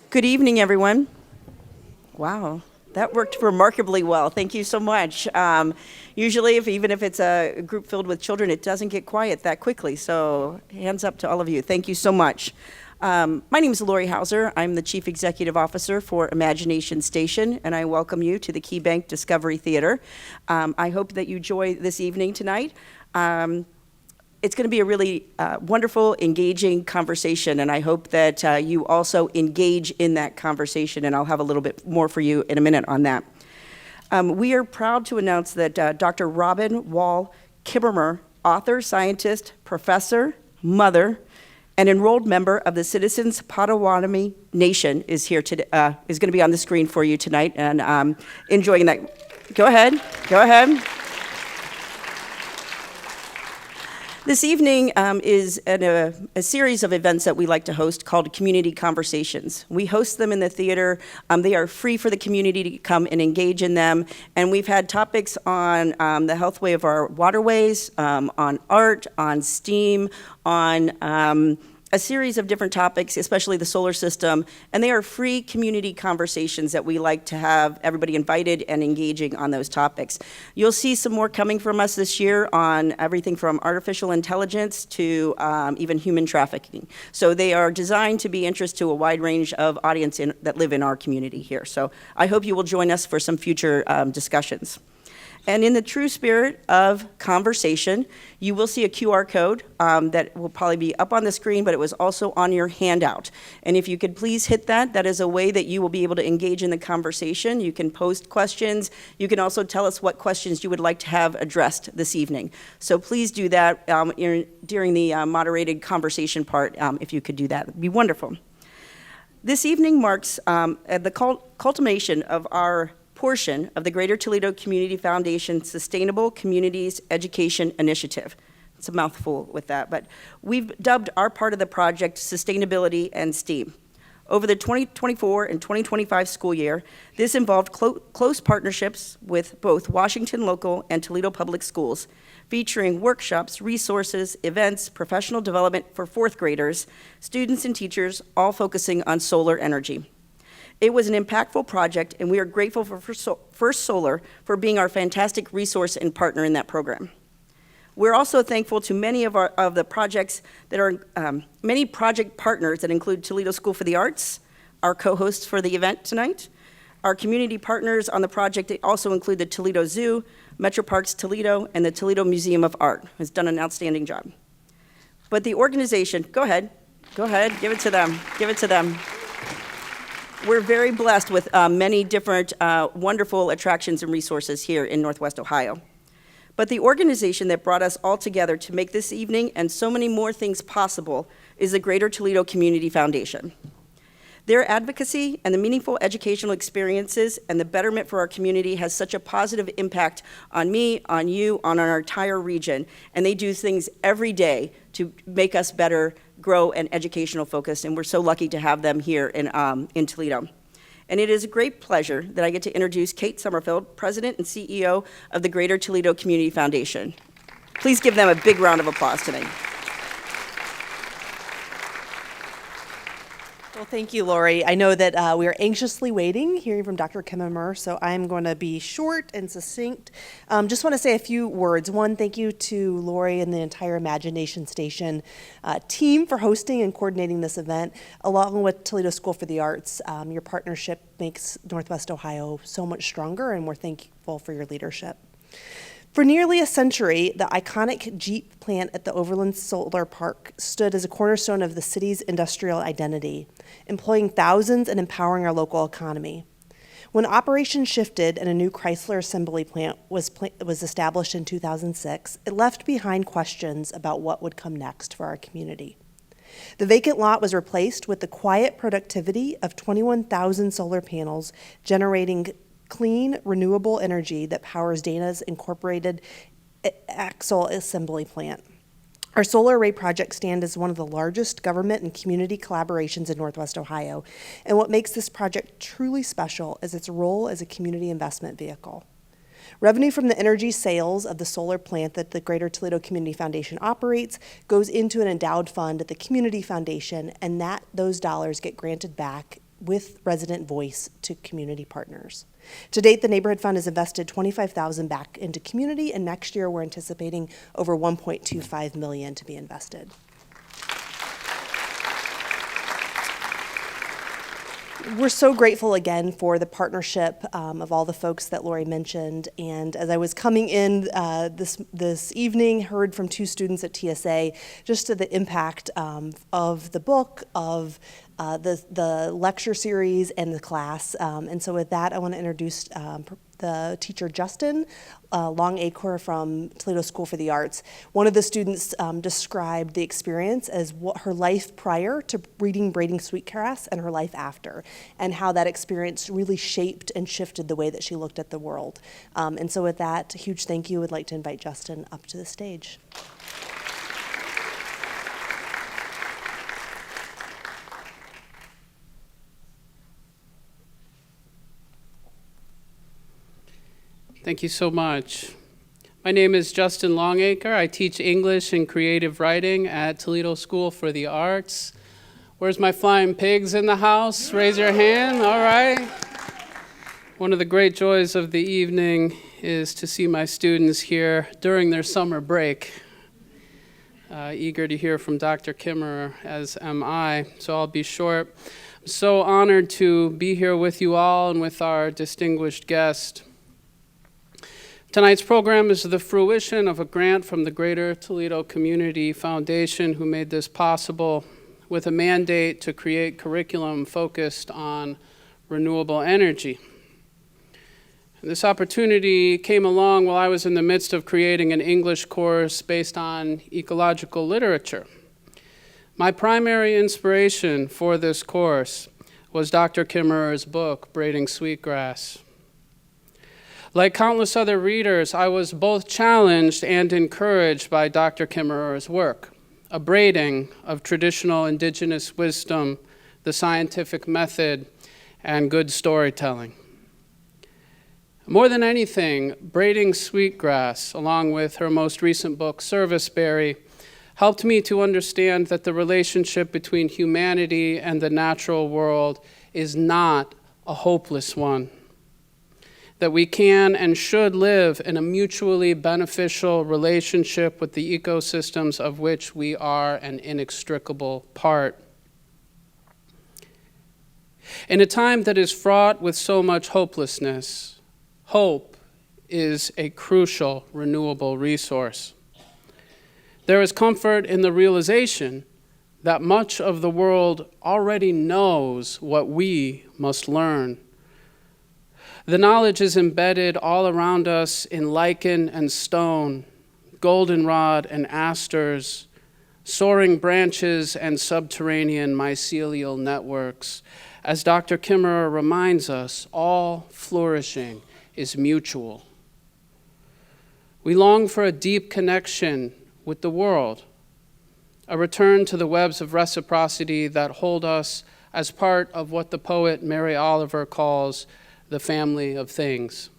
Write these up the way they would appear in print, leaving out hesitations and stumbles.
Good evening, everyone. Wow, that worked remarkably well. Thank you so much. Usually, even if it's a group filled with children, it doesn't get quiet that quickly. So hands up to all of you. Thank you so much. My name is Lori Hauser. I'm the Chief Executive Officer for Imagination Station, and I welcome you to the KeyBank Discovery Theater. I hope that you enjoy this evening tonight. It's going to be a really wonderful, engaging conversation, and I hope that you also engage in that conversation, and I'll have a little bit more for you in a minute on that. We are proud to announce that Dr. Robin Wall Kimmerer, author, scientist, professor, mother, and enrolled member of the Citizens Potawatomi Nation is here today, is going to be on the screen for you tonight, and enjoying that. Go ahead. This evening is a series of events that we like to host called Community Conversations. We host them in the theater. They are free for the community to come and engage in them. And we've had topics on the healthway of our waterways, on art, on STEAM, on a series of different topics, especially the solar system, and they are free community conversations that we like to have everybody invited and engaging on those topics. You'll see some more coming from us this year on everything from artificial intelligence to even human trafficking. So they are designed to be interest to a wide range of audience that live in our community here. So I hope you will join us for some future discussions. And in the true spirit of conversation, you will see a QR code that will probably be up on the screen, but it was also on your handout. And if you could please hit that, that is a way that you will be able to engage in the conversation. You can post questions. You can also tell us what questions you would like to have addressed this evening. So please do that during the moderated conversation part, if you could do that. It would be wonderful. This evening marks the culmination of our portion of the Greater Toledo Community Foundation Sustainable Communities Education Initiative. It's a mouthful with that, but we've dubbed our part of the project Sustainability and STEAM. Over the 2024 and 2025 school year, this involved close partnerships with both Washington Local and Toledo Public Schools, featuring workshops, resources, events, professional development for fourth graders, students and teachers, all focusing on solar energy. It was an impactful project, and we are grateful for First Solar for being our fantastic resource and partner in that program. We're also thankful to many of the projects that are, many project partners that include Toledo School for the Arts, our co-hosts for the event tonight. Our community partners on the project also include the Toledo Zoo, Metro Parks Toledo, and the Toledo Museum of Art, who's done an outstanding job. But the organization, go ahead, give it to them. We're very blessed with many different wonderful attractions and resources here in Northwest Ohio. But the organization that brought us all together to make this evening and so many more things possible is the Greater Toledo Community Foundation. Their advocacy and the meaningful educational experiences and the betterment for our community has such a positive impact on me, on you, on our entire region, and they do things every day to make us better, grow, and educational focus, and we're so lucky to have them here in Toledo. And it is a great pleasure that I get to introduce Kate Summerfield, President and CEO of the Greater Toledo Community Foundation. Please give them a big round of applause tonight. Well, thank you, Lori. I know that we are anxiously waiting, hearing from Dr. Kimmerer, so I'm going to be short and succinct. Just want to say a few words. One, thank you to Lori and the entire Imagination Station team for hosting and coordinating this event, along with Toledo School for the Arts. Your partnership makes Northwest Ohio so much stronger, and we're thankful for your leadership. For nearly a century, the iconic Jeep plant at the Overland Solar Park stood as a cornerstone of the city's industrial identity, employing thousands and empowering our local economy. When operations shifted and a new Chrysler assembly plant was established in 2006, it left behind questions about what would come next for our community. The vacant lot was replaced with the quiet productivity of 21,000 solar panels generating clean, renewable energy that powers Dana's incorporated axle assembly plant. Our solar array project stands as one of the largest government and community collaborations in Northwest Ohio, and what makes this project truly special is its role as a community investment vehicle. Revenue from the energy sales of the solar plant that the Greater Toledo Community Foundation operates goes into an endowed fund at the Community Foundation, and those dollars get granted back with resident voice to community partners. To date, the Neighborhood Fund has invested $25,000 back into community, and next year we're anticipating over $1.25 million to be invested. We're so grateful again for the partnership of all the folks that Lori mentioned. And as I was coming in this evening, heard from two students at TSA just to the impact of the book, of the lecture series, and the class. And so with that, I want to introduce the teacher, Justin Longacre from Toledo School for the Arts. One of the students described the experience as what her life prior to reading Braiding Sweetgrass and her life after, and how that experience really shaped and shifted the way that she looked at the world. And so with that, a huge thank you. I'd like to invite Justin up to the stage. Thank you so much. My name is Justin Longacre. I teach English and creative writing at Toledo School for the Arts. Where's my flying pigs in the house? Raise your hand. All right. One of the great joys of the evening is to see my students here during their summer break. Eager to hear from Dr. Kimmerer, as am I, so I'll be short. I'm so honored to be here with you all and with our distinguished guest. Tonight's program is the fruition of a grant from the Greater Toledo Community Foundation, who made this possible, with a mandate to create curriculum focused on renewable energy. And this opportunity came along while I was in the midst of creating an English course based on ecological literature. My primary inspiration for this course was Dr. Kimmerer's book, Braiding Sweetgrass. Like countless other readers, I was both challenged and encouraged by Dr. Kimmerer's work, a braiding of traditional Indigenous wisdom, the scientific method, and good storytelling. More than anything, Braiding Sweetgrass, along with her most recent book, Serviceberry, helped me to understand that the relationship between humanity and the natural world is not a hopeless one, that we can and should live in a mutually beneficial relationship with the ecosystems of which we are an inextricable part. In a time that is fraught with so much hopelessness, hope is a crucial renewable resource. There is comfort in the realization that much of the world already knows what we must learn. The knowledge is embedded all around us in lichen and stone, goldenrod and asters, soaring branches and subterranean mycelial networks. As Dr. Kimmerer reminds us, all flourishing is mutual. We long for a deep connection with the world, a return to the webs of reciprocity that hold us as part of what the poet Mary Oliver calls the family of things.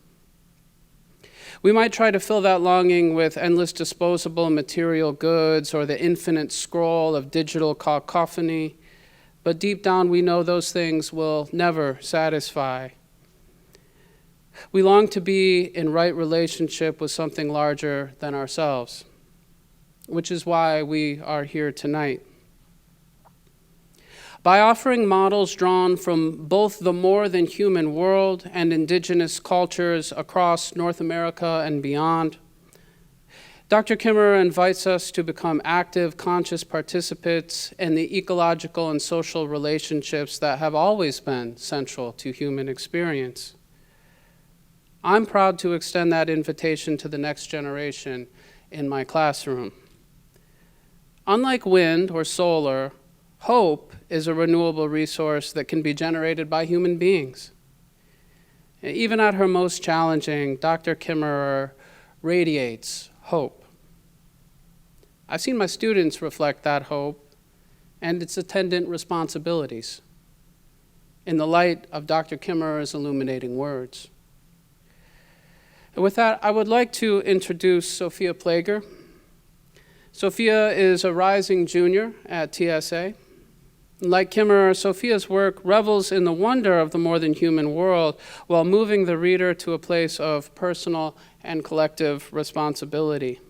We might try to fill that longing with endless disposable material goods or the infinite scroll of digital cacophony, but deep down we know those things will never satisfy. We long to be in right relationship with something larger than ourselves, which is why we are here tonight. By offering models drawn from both the more than human world and indigenous cultures across North America and beyond, Dr. Kimmerer invites us to become active, conscious participants in the ecological and social relationships that have always been central to human experience. I'm proud to extend that invitation to the next generation in my classroom. Unlike wind or solar, hope is a renewable resource that can be generated by human beings. Even at her most challenging, Dr. Kimmerer radiates hope. I've seen my students reflect that hope and its attendant responsibilities in the light of Dr. Kimmerer's illuminating words. And with that, I would like to introduce Sophia Plager. Sophia is a rising junior at TSA. Like Kimmerer, Sophia's work revels in the wonder of the more than human world while moving the reader to a place of personal and collective responsibility.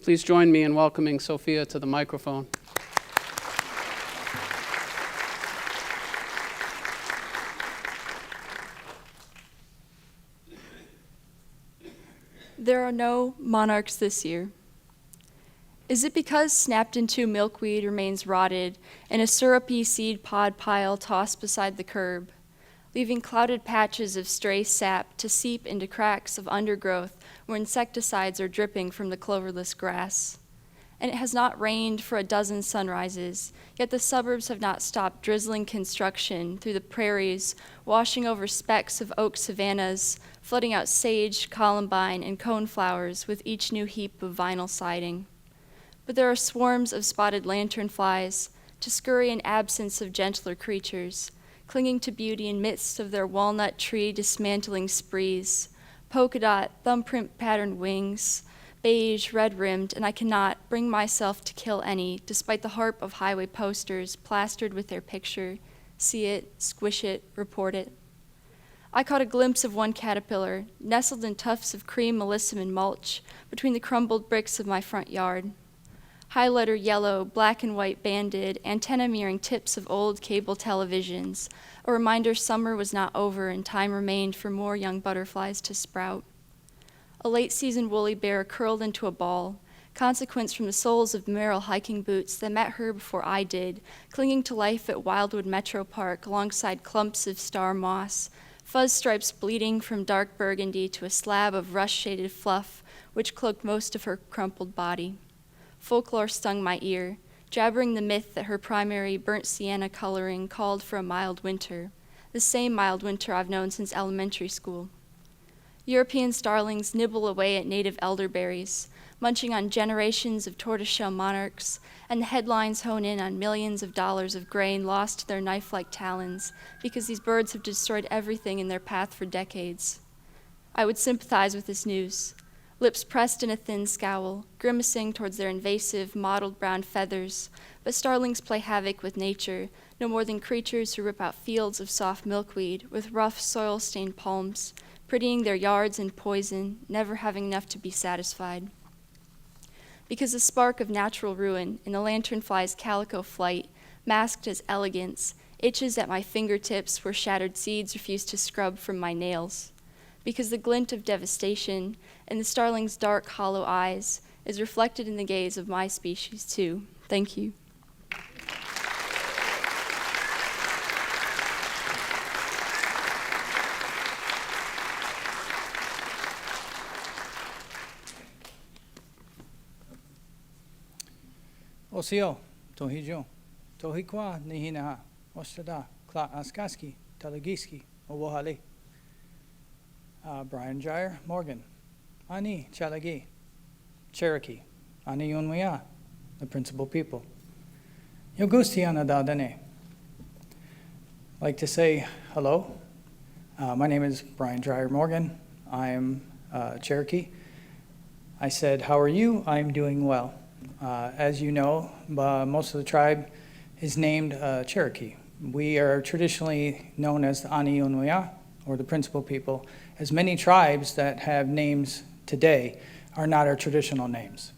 Please join me in welcoming Sophia to the microphone. There are no monarchs this year. Is it because snapped into milkweed remains rotted in a syrupy seed pod pile tossed beside the curb, leaving clouded patches of stray sap to seep into cracks of undergrowth where insecticides are dripping from the cloverless grass? And it has not rained for a dozen sunrises, yet the suburbs have not stopped drizzling construction through the prairies, washing over specks of oak savannas, flooding out sage, columbine, and coneflowers with each new heap of vinyl siding. But there are swarms of spotted lanternflies to scurry in absence of gentler creatures, clinging to beauty in midst of their walnut tree dismantling sprees, polka dot, thumbprint patterned wings, beige, red-rimmed, and I cannot bring myself to kill any, despite the harp of highway posters plastered with their picture, see it, squish it, report it. I caught a glimpse of one caterpillar, nestled in tufts of cream alyssum mulch between the crumbled bricks of my front yard. Highlighter yellow, black and white banded, antenna mirroring tips of old cable televisions, a reminder summer was not over and time remained for more young butterflies to sprout. A late-season woolly bear curled into a ball, consequence from the soles of Merrill hiking boots that met her before I did, clinging to life at Wildwood Metro Park alongside clumps of star moss, fuzz stripes bleeding from dark burgundy to a slab of rust-shaded fluff which cloaked most of her crumpled body. Folklore stung my ear, jabbering the myth that her primary burnt sienna coloring called for a mild winter, the same mild winter I've known since elementary school. European starlings nibble away at native elderberries, munching on generations of tortoiseshell monarchs, and the headlines hone in on millions of dollars of grain lost to their knife-like talons because these birds have destroyed everything in their path for decades. I would sympathize with this news, lips pressed in a thin scowl, grimacing towards their invasive, mottled brown feathers, but starlings play havoc with nature, no more than creatures who rip out fields of soft milkweed with rough, soil-stained palms, prettying their yards in poison, never having enough to be satisfied. Because the spark of natural ruin in the lanternfly's calico flight, masked as elegance, itches at my fingertips where shattered seeds refuse to scrub from my nails. Because the glint of devastation in the starling's dark, hollow eyes is reflected in the gaze of my species, too. Thank you. Osio, Tohijo, Tohikwa, Nihinaha, Ostada, Kla Askaski, Talagiski, Owohale. Brian Jire, Morgan, Ani Chalagi, Cherokee, Ani Yunwea, the principal people. Yogustiana Dadane. Like to say hello. My name is Brian Jire Morgan. I am Cherokee. I said, how are you? I'm doing well. As you know, most of the tribe is named Cherokee. We are traditionally known as the Ani Yunwea, or the principal people, as many tribes that have names today are not our traditional names.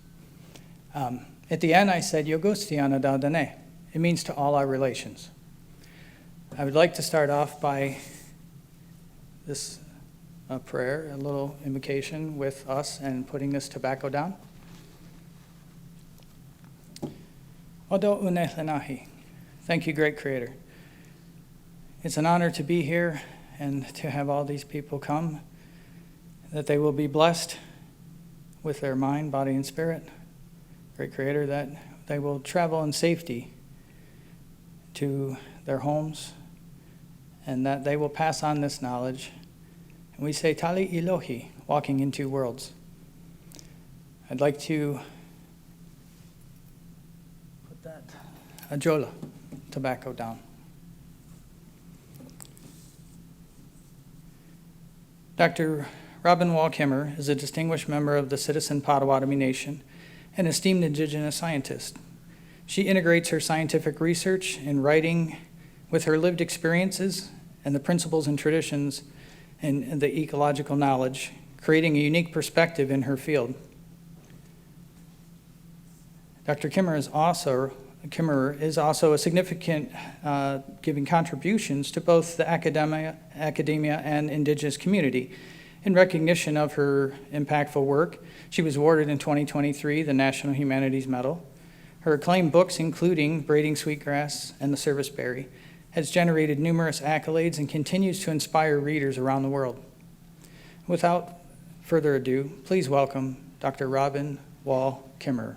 At the end, I said, Yogustiana Dadane. It means to all our relations. I would like to start off by this prayer, a little invocation with us and putting this tobacco down. Odo Unethanahi. Thank you, great Creator. It's an honor to be here and to have all these people come, that they will be blessed with their mind, body, and spirit. Great Creator, that they will travel in safety to their homes, and that they will pass on this knowledge. And we say, Tali Elohi, walking in two worlds. I'd like to put that Ajola tobacco down. Dr. Robin Wall Kimmerer is a distinguished member of the Citizen Potawatomi Nation and esteemed Indigenous scientist. She integrates her scientific research and writing with her lived experiences and the principles and traditions and the ecological knowledge, creating a unique perspective in her field. Dr. Kimmerer is also a significant giving contributions to both the academia and Indigenous community. In recognition of her impactful work, she was awarded in 2023 the National Humanities Medal. Her acclaimed books, including Braiding Sweetgrass and The Serviceberry, has generated numerous accolades and continues to inspire readers around the world. Without further ado, please welcome Dr. Robin Wall Kimmerer.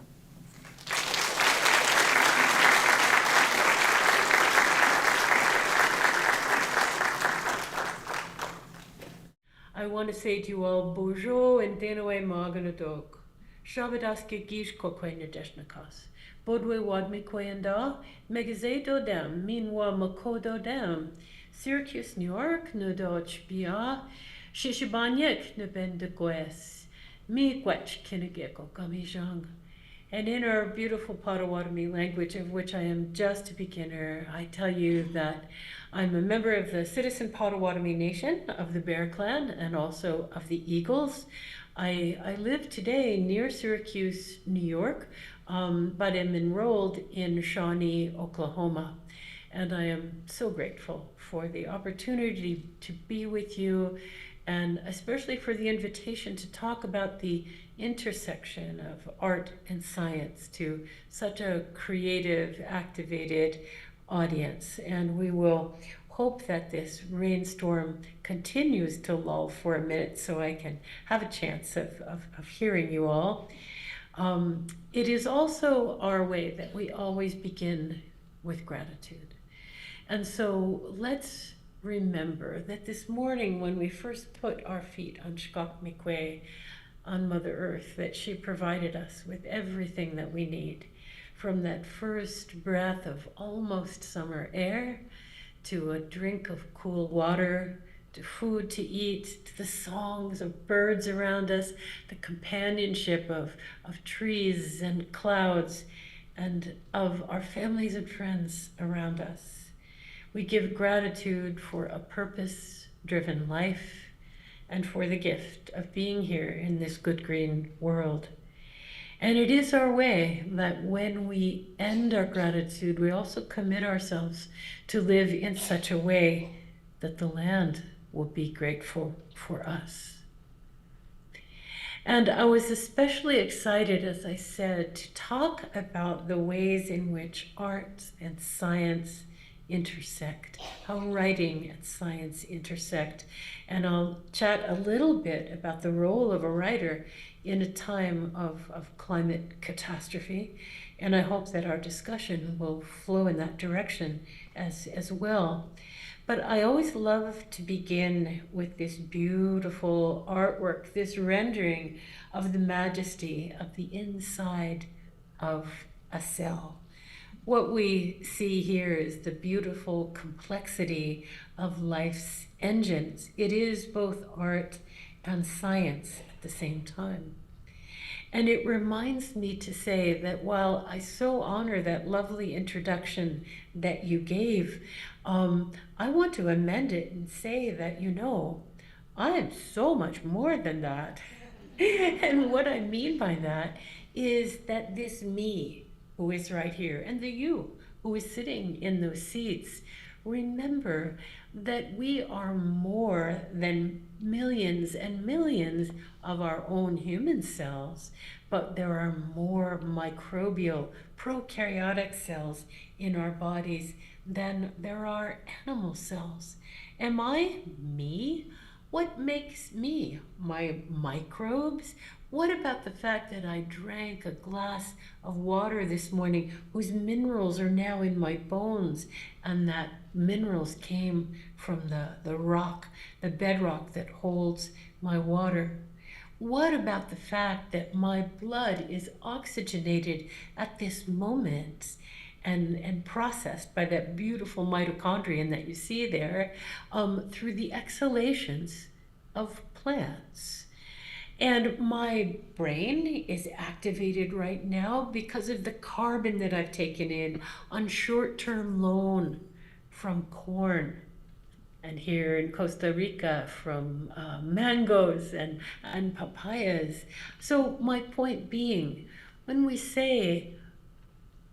I want to say to you all, bonjour and denaway maganadog. Shabadaske gish kokwena deshnakas. Bodwe wadmi kwenda, megazedo dam, minwa makodo dam. Syracuse, New York, no dodge bia. Shishibanyek no bendegues. Mi kwech kinegeko gamijang. And in our beautiful Potawatomi language, of which I am just a beginner, I tell you that I'm a member of the Citizen Potawatomi Nation, of the Bear Clan, and also of the Eagles. I live today near Syracuse, New York, but am enrolled in Shawnee, Oklahoma. And I am so grateful for the opportunity to be with you, and especially for the invitation to talk about the intersection of art and science to such a creative, activated audience. And we will hope that this rainstorm continues to lull for a minute so I can have a chance of hearing you all. It is also our way that we always begin with gratitude. And so let's remember that this morning when we first put our feet on Shkok on Mother Earth, that she provided us with everything that we need, from that first breath of almost summer air, to a drink of cool water, to food to eat, to the songs of birds around us, the companionship of trees and clouds, and of our families and friends around us. We give gratitude for a purpose-driven life and for the gift of being here in this good green world. And it is our way that when we end our gratitude, we also commit ourselves to live in such a way that the land will be grateful for us. And I was especially excited, as I said, to talk about the ways in which art and science intersect, how writing and science intersect. And I'll chat a little bit about the role of a writer in a time of climate catastrophe. And I hope that our discussion will flow in that direction as well. But I always love to begin with this beautiful artwork, this rendering of the majesty of the inside of a cell. What we see here is the beautiful complexity of life's engines. It is both art and science at the same time. And it reminds me to say that while I so honor that lovely introduction that you gave, I want to amend it and say that, I am so much more than that. And what I mean by that is that this me, who is right here, and the you who is sitting in those seats, remember that we are more than millions and millions of our own human cells, but there are more microbial, prokaryotic cells in our bodies than there are animal cells. Am I me? What makes me? My microbes? What about the fact that I drank a glass of water this morning whose minerals are now in my bones, and that minerals came from the rock, the bedrock that holds my water? What about the fact that my blood is oxygenated at this moment and processed by that beautiful mitochondrion that you see there through the exhalations of plants? And my brain is activated right now because of the carbon that I've taken in on short-term loan from corn. And here in Costa Rica from mangoes and papayas. So my point being, when we say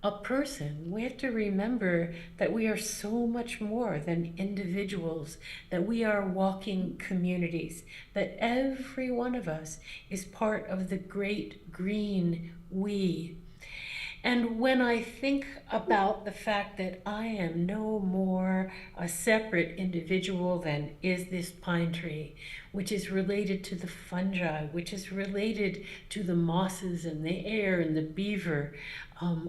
a person, we have to remember that we are so much more than individuals, that we are walking communities, that every one of us is part of the great green we. And when I think about the fact that I am no more a separate individual than is this pine tree, which is related to the fungi, which is related to the mosses and the air and the beaver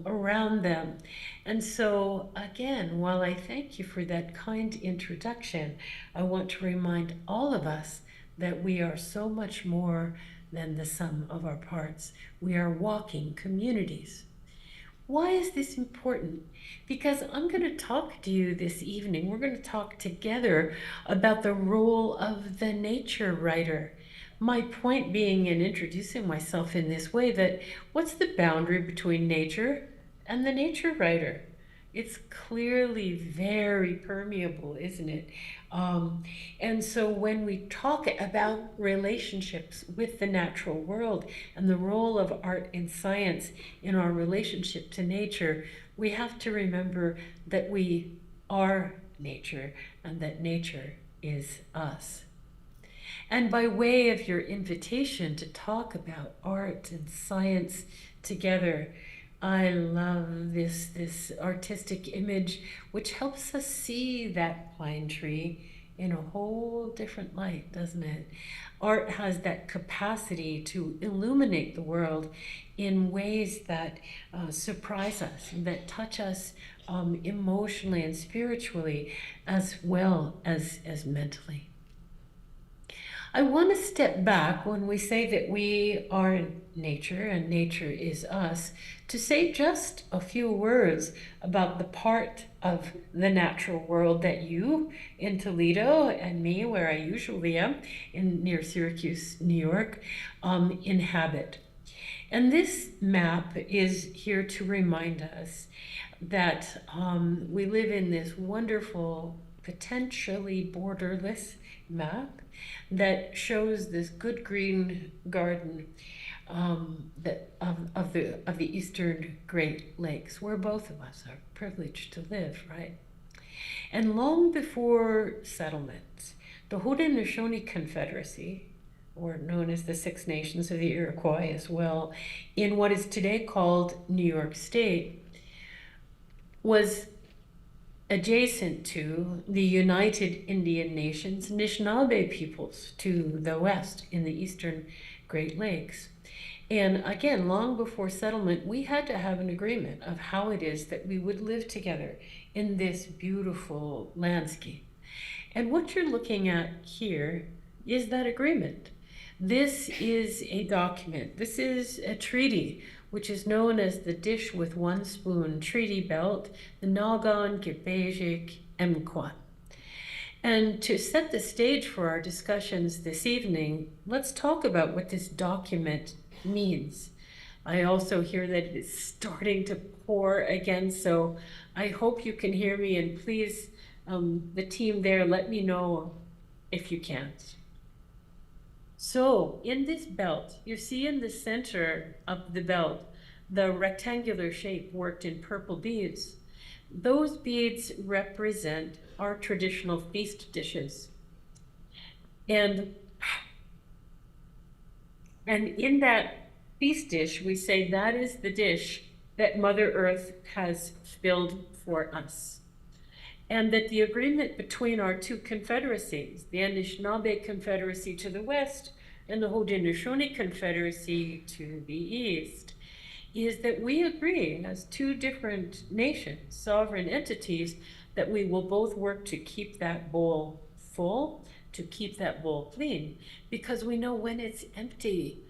around them. And so, again, while I thank you for that kind introduction, I want to remind all of us that we are so much more than the sum of our parts. We are walking communities. Why is this important? Because I'm going to talk to you this evening. We're going to talk together about the role of the nature writer. My point being in introducing myself in this way that what's the boundary between nature and the nature writer? It's clearly very permeable, isn't it? And so when we talk about relationships with the natural world and the role of art and science in our relationship to nature, we have to remember that we are nature and that nature is us. And by way of your invitation to talk about art and science together, I love this artistic image, which helps us see that pine tree in a whole different light, doesn't it? Art has that capacity to illuminate the world in ways that surprise us and that touch us emotionally and spiritually, as well as mentally. I want to step back when we say that we are nature and nature is us, to say just a few words about the part of the natural world that you in Toledo and me, where I usually am, near Syracuse, New York, inhabit. And this map is here to remind us that we live in this wonderful, potentially borderless map that shows this good green garden of the eastern Great Lakes, where both of us are privileged to live, right? And long before settlement, the Haudenosaunee Confederacy, or known as the Six Nations of the Iroquois as well, in what is today called New York State, was adjacent to the United Indian Nations, Anishinaabe peoples to the west in the eastern Great Lakes. And again, long before settlement, we had to have an agreement of how it is that we would live together in this beautiful landscape. And what you're looking at here is that agreement. This is a document. This is a treaty, which is known as the Dish with One Spoon Treaty Belt, the Nagan Gebejik Emquat. And to set the stage for our discussions this evening, let's talk about what this document means. I also hear that it's starting to pour again, so I hope you can hear me, and please, the team there, let me know if you can't. So in this belt, you see in the center of the belt, the rectangular shape worked in purple beads. Those beads represent our traditional feast dishes. And in that feast dish, we say that is the dish that Mother Earth has filled for us. And that the agreement between our two confederacies, the Anishinaabe Confederacy to the west and the Haudenosaunee Confederacy to the east, is that we agree as two different nations, sovereign entities, that we will both work to keep that bowl full, to keep that bowl clean, because we know when it's empty,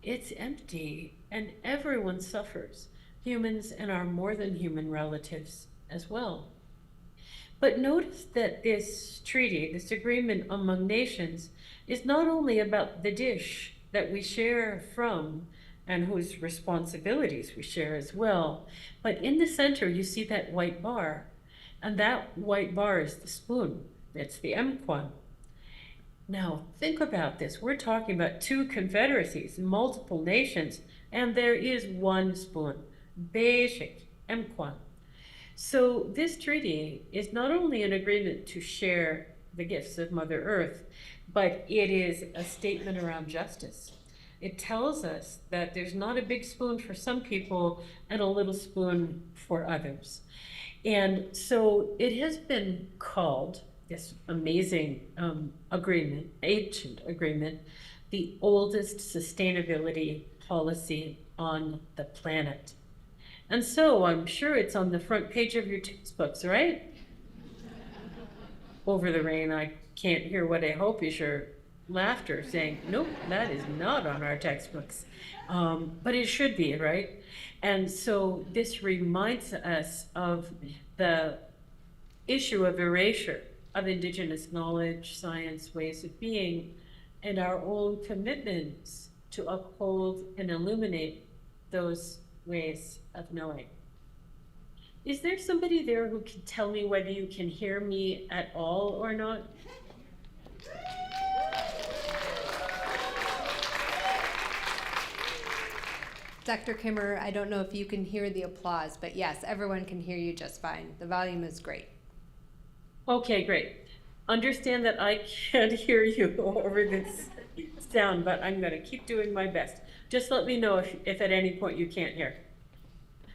and everyone suffers, humans and our more than human relatives as well. But notice that this treaty, this agreement among nations, is not only about the dish that we share from and whose responsibilities we share as well. But in the center, you see that white bar, and that white bar is the spoon. It's the Mkwan. Now, think about this. We're talking about two confederacies, multiple nations, and there is one spoon, basic Mkwan. So this treaty is not only an agreement to share the gifts of Mother Earth, but it is a statement around justice. It tells us that there's not a big spoon for some people and a little spoon for others. And so it has been called, this amazing agreement, ancient agreement, the oldest sustainability policy on the planet. And so I'm sure it's on the front page of your textbooks, right? Over the rain, I can't hear what I hope is your laughter saying, nope, that is not on our textbooks. But it should be, right? And so this reminds us of the issue of erasure of Indigenous knowledge, science, ways of being, and our own commitments to uphold and illuminate those ways of knowing. Is there somebody there who can tell me whether you can hear me at all or not? Dr. Kimmerer, I don't know if you can hear the applause, but yes, everyone can hear you just fine. The volume is great. Okay, great. Understand that I can't hear you over this sound, but I'm gonna keep doing my best. Just let me know if at any point you can't hear.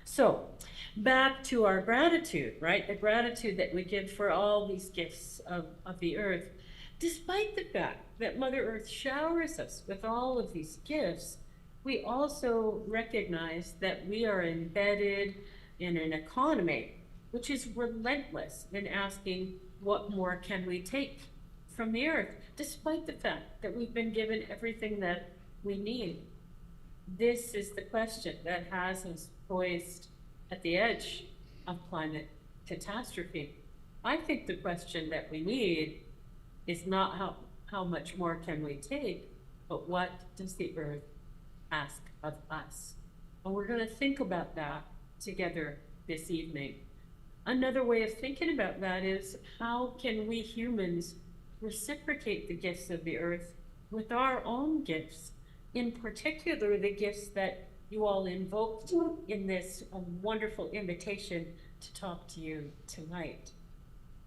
So, back to our gratitude, right? The gratitude that we give for all these gifts of the earth. Despite the fact that Mother Earth showers us with all of these gifts, we also recognize that we are embedded in an economy which is relentless in asking what more can we take from the earth, despite the fact that we've been given everything that we need. This is the question that has us poised at the edge of climate catastrophe. I think the question that we need is not how much more can we take, but what does the earth ask of us? And we're going to think about that together this evening. Another way of thinking about that is, how can we humans reciprocate the gifts of the earth with our own gifts, in particular the gifts that you all invoked in this wonderful invitation to talk to you tonight?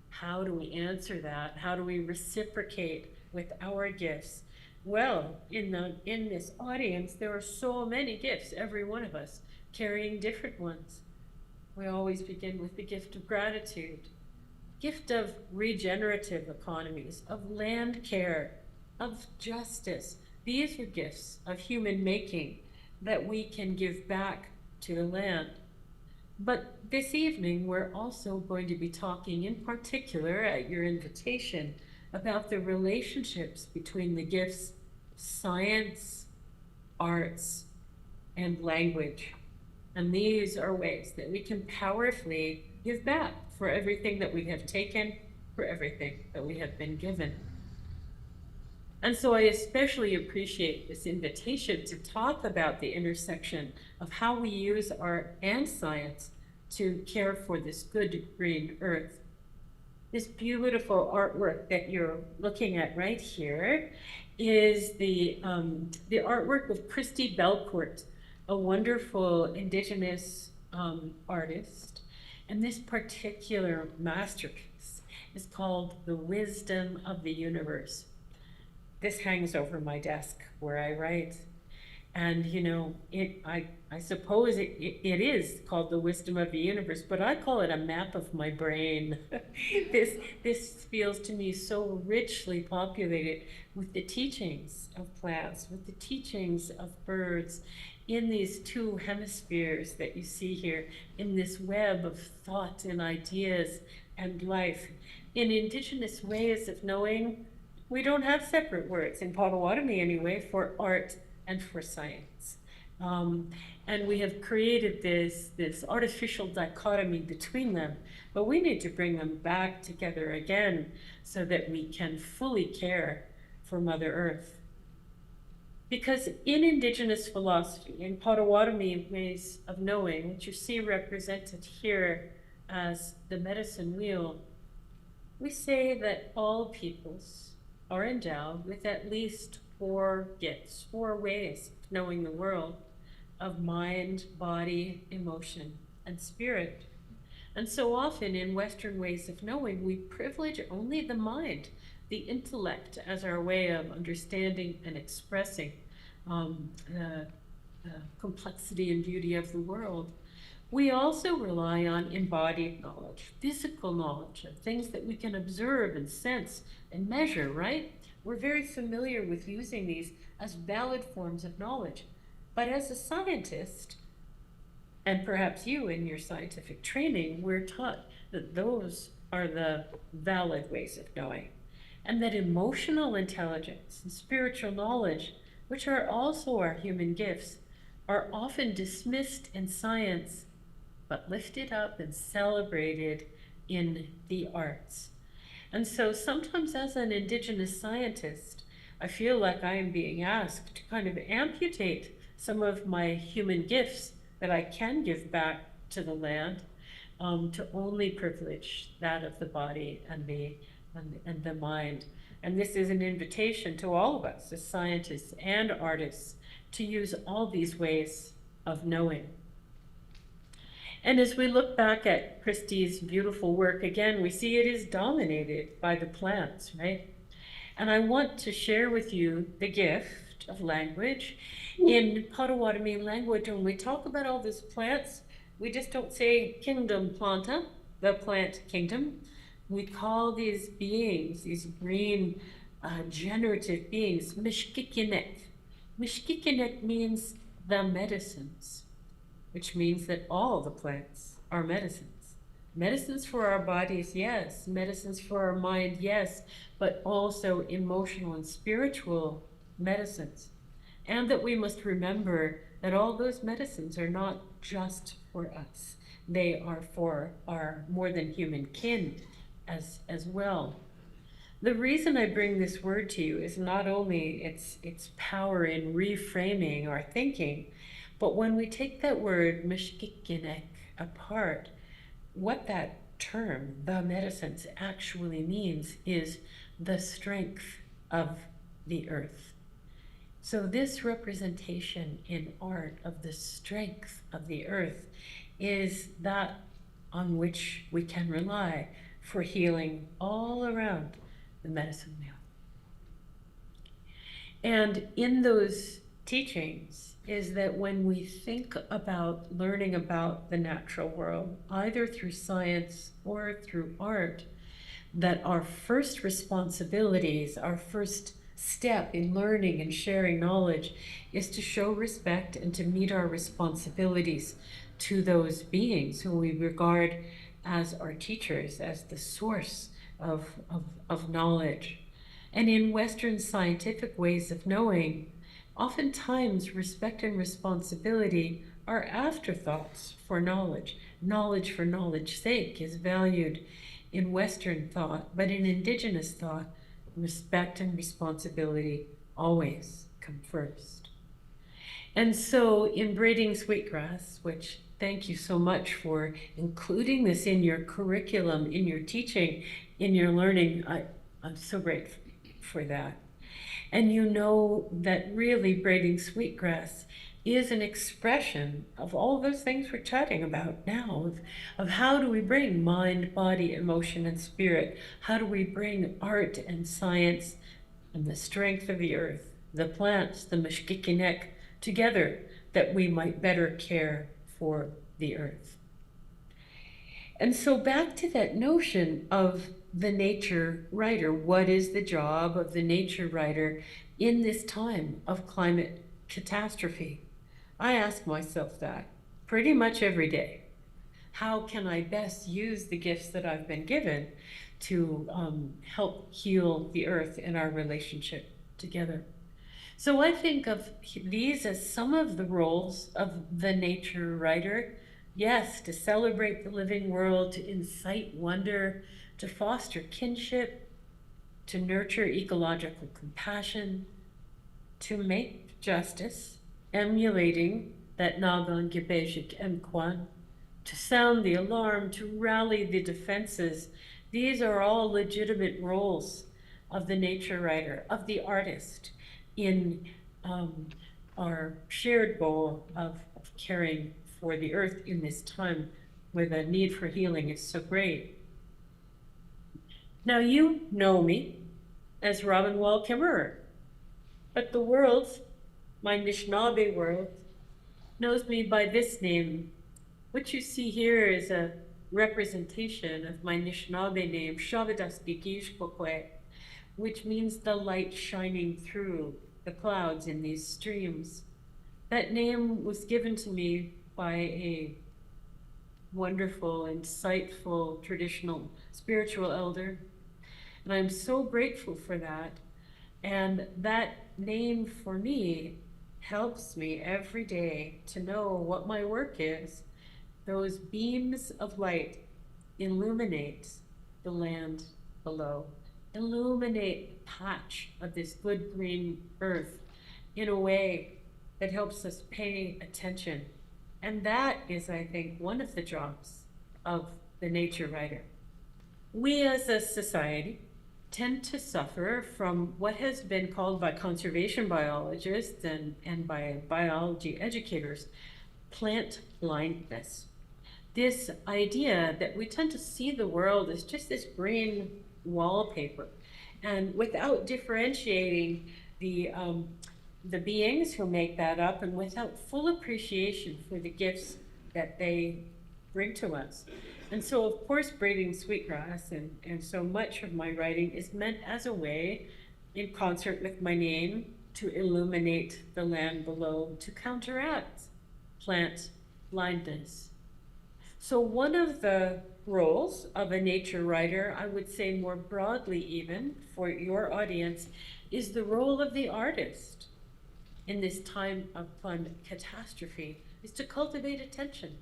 How do we answer that? How do we reciprocate with our gifts? Well, in this audience, there are so many gifts, every one of us carrying different ones. We always begin with the gift of gratitude, gift of regenerative economies, of land care, of justice. These are gifts of human making that we can give back to the land. But this evening, we're also going to be talking in particular, at your invitation, about the relationships between the gifts of science, arts, and language. And these are ways that we can powerfully give back for everything that we have taken, for everything that we have been given. And so I especially appreciate this invitation to talk about the intersection of how we use art and science to care for this good green earth. This beautiful artwork that you're looking at right here is the artwork of Christy Belcourt, a wonderful Indigenous artist. And this particular masterpiece is called The Wisdom of the Universe. This hangs over my desk where I write. And you know, I suppose it is called The Wisdom of the Universe, but I call it a map of my brain. This feels to me so richly populated with the teachings of plants, with the teachings of birds, in these two hemispheres that you see here, in this web of thought and ideas and life. In Indigenous ways of knowing, we don't have separate words, in Potawatomi anyway, for art and for science. And we have created this artificial dichotomy between them, but we need to bring them back together again so that we can fully care for Mother Earth. Because in Indigenous philosophy, in Potawatomi ways of knowing, which you see represented here as the medicine wheel, we say that all peoples are endowed with at least 4 gifts, 4 ways of knowing the world, of mind, body, emotion, and spirit. And so often in Western ways of knowing, we privilege only the mind, the intellect, as our way of understanding and expressing the complexity and beauty of the world. We also rely on embodied knowledge, physical knowledge, of things that we can observe and sense and measure, right? We're very familiar with using these as valid forms of knowledge. But as a scientist, and perhaps you in your scientific training, we're taught that those are the valid ways of knowing, and that emotional intelligence and spiritual knowledge, which are also our human gifts, are often dismissed in science, but lifted up and celebrated in the arts. And so sometimes as an Indigenous scientist, I feel like I am being asked to kind of amputate some of my human gifts that I can give back to the land, to only privilege that of the body and the mind. And this is an invitation to all of us as scientists and artists to use all these ways of knowing. And as we look back at Christie's beautiful work, again, we see it is dominated by the plants, right? And I want to share with you the gift of language. In Potawatomi language, when we talk about all these plants, we just don't say kingdom planta, the plant kingdom. We call these beings, these green generative beings, mishkikinek. Mishkikinek means the medicines, which means that all the plants are medicines. Medicines for our bodies, yes. Medicines for our mind, yes. But also emotional and spiritual medicines. And that we must remember that all those medicines are not just for us. They are for our more than human kin as well. The reason I bring this word to you is not only its power in reframing our thinking, but when we take that word mishkikinek apart, what that term, the medicines, actually means is the strength of the earth. So this representation in art of the strength of the earth is that on which we can rely for healing all around the medicine wheel. And in those teachings is that when we think about learning about the natural world, either through science or through art, that our first responsibilities, our first step in learning and sharing knowledge is to show respect and to meet our responsibilities to those beings who we regard as our teachers, as the source of knowledge. And in Western scientific ways of knowing, oftentimes respect and responsibility are afterthoughts for knowledge. Knowledge for knowledge's sake is valued in Western thought, but in Indigenous thought, respect and responsibility always come first. And so in Braiding Sweetgrass, which thank you so much for including this in your curriculum, in your teaching, in your learning, I'm so grateful for that. And you know that really Braiding Sweetgrass is an expression of all those things we're chatting about now, of how do we bring mind, body, emotion, and spirit? How do we bring art and science and the strength of the earth, the plants, the mishkikinek, together that we might better care for the earth? And so back to that notion of the nature writer. What is the job of the nature writer in this time of climate catastrophe? I ask myself that pretty much every day. How can I best use the gifts that I've been given to help heal the earth and our relationship together? So I think of these as some of the roles of the nature writer. Yes, to celebrate the living world, to incite wonder, to foster kinship, to nurture ecological compassion, to make justice, emulating that Nagan Gebejik Mkwan, to sound the alarm, to rally the defenses. These are all legitimate roles of the nature writer, of the artist, in our shared goal of caring for the earth in this time where the need for healing is so great. Now you know me as Robin Wall Kimmerer, but the world, my Anishinaabe world, knows me by this name. What you see here is a representation of my Anishinaabe name, Shavidaskikishkokwe, which means the light shining through the clouds in these streams. That name was given to me by a wonderful, insightful, traditional spiritual elder, and I'm so grateful for that. And that name for me helps me every day to know what my work is. Those beams of light illuminate the land below, illuminate the patch of this good green earth in a way that helps us pay attention. And that is, I think, one of the jobs of the nature writer. We as a society tend to suffer from what has been called by conservation biologists and by biology educators, plant blindness. This idea that we tend to see the world as just this green wallpaper, and without differentiating the beings who make that up, and without full appreciation for the gifts that they bring to us. And so, of course, Braiding Sweetgrass and so much of my writing is meant as a way, in concert with my name, to illuminate the land below, to counteract plant blindness. So one of the roles of a nature writer, I would say more broadly even for your audience, is the role of the artist in this time of catastrophe, is to cultivate attention,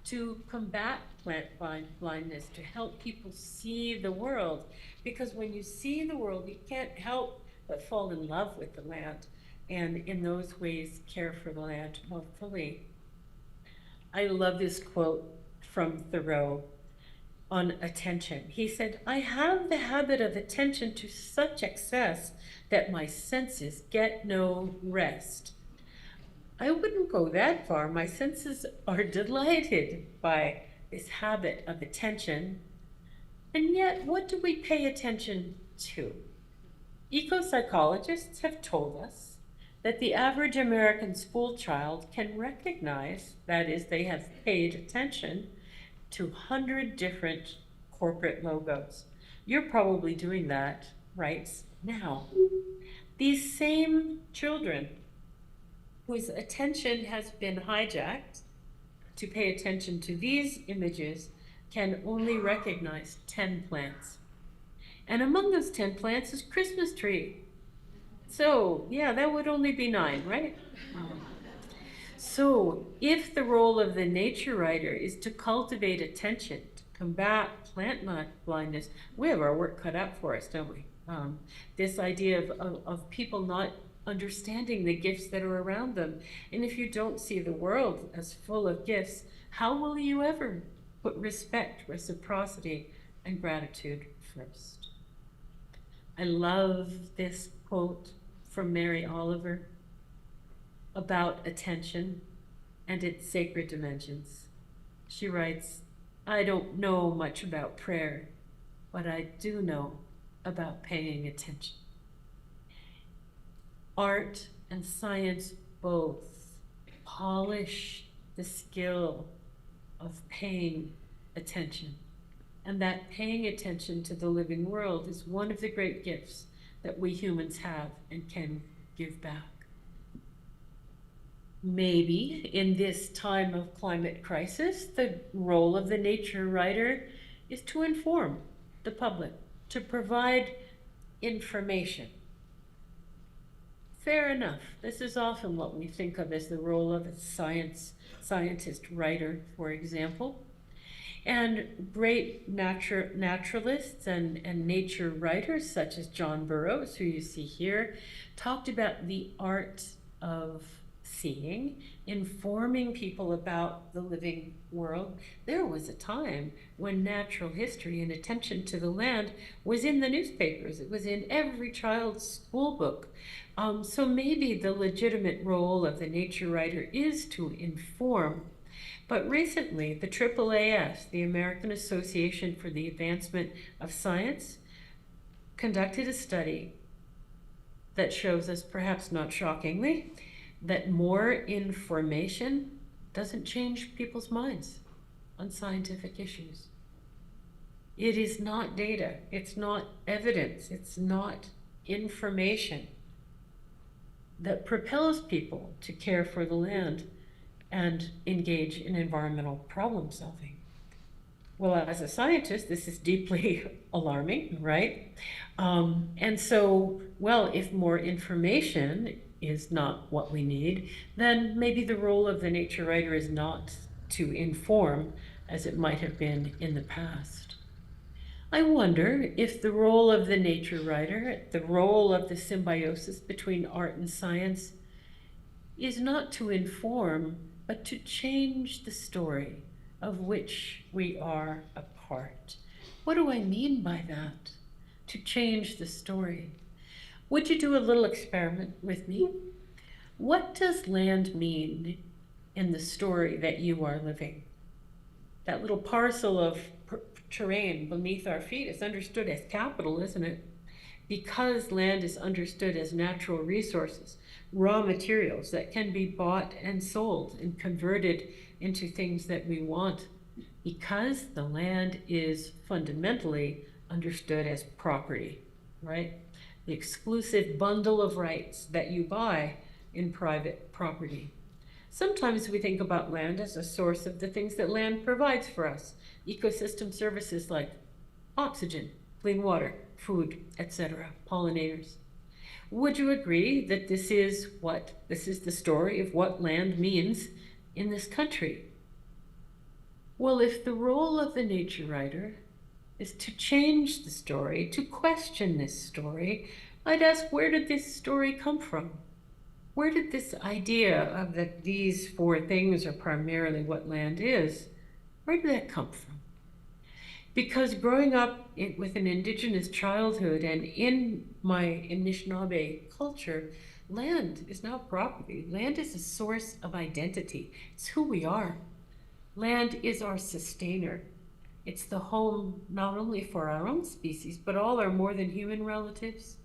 to combat plant blindness, to help people see the world. Because when you see the world, you can't help but fall in love with the land, and in those ways care for the land more fully. I love this quote from Thoreau on attention. He said, "I have the habit of attention to such excess that my senses get no rest." I wouldn't go that far. My senses are delighted by this habit of attention. And yet, what do we pay attention to? Eco-psychologists have told us that the average American school child can recognize, that is, they have paid attention to 100 different corporate logos. You're probably doing that right now. These same children whose attention has been hijacked to pay attention to these images can only recognize 10 plants. And among those 10 plants is Christmas tree. So, yeah, that would only be 9, right? So, if the role of the nature writer is to cultivate attention, to combat plant blindness, we have our work cut out for us, don't we? This idea of people not understanding the gifts that are around them. And if you don't see the world as full of gifts, how will you ever put respect, reciprocity, and gratitude first? I love this quote from Mary Oliver about attention and its sacred dimensions. She writes, "I don't know much about prayer, but I do know about paying attention." Art and science both polish the skill of paying attention. And that paying attention to the living world is one of the great gifts that we humans have and can give back. Maybe in this time of climate crisis, the role of the nature writer is to inform the public, to provide information. Fair enough. This is often what we think of as the role of a scientist writer, for example. And great naturalists and nature writers, such as John Burroughs, who you see here, talked about the art of seeing, informing people about the living world. There was a time when natural history and attention to the land was in the newspapers. It was in every child's school book. So maybe the legitimate role of the nature writer is to inform. But recently, the AAAS, the American Association for the Advancement of Science, conducted a study that shows us, perhaps not shockingly, that more information doesn't change people's minds on scientific issues. It is not data, it's not evidence, it's not information that propels people to care for the land and engage in environmental problem solving. Well, as a scientist, this is deeply alarming, right? And so, well, if more information is not what we need, then maybe the role of the nature writer is not to inform as it might have been in the past. I wonder if the role of the nature writer, the role of the symbiosis between art and science, is not to inform, but to change the story of which we are a part. What do I mean by that? To change the story. Would you do a little experiment with me? What does land mean in the story that you are living? That little parcel of terrain beneath our feet is understood as capital, isn't it? Because land is understood as natural resources, raw materials that can be bought and sold and converted into things that we want. Because the land is fundamentally understood as property, right? The exclusive bundle of rights that you buy in private property. Sometimes we think about land as a source of the things that land provides for us. Ecosystem services like oxygen, clean water, food, etc., pollinators. Would you agree that this is the story of what land means in this country? Well, if the role of the nature writer is to change the story, to question this story, I'd ask, where did this story come from? Where did this idea of that these four things are primarily what land is, where did that come from? Because growing up with an Indigenous childhood and in my Anishinaabe culture, land is not property. Land is a source of identity. It's who we are. Land is our sustainer. It's the home not only for our own species, but all our more than human relatives.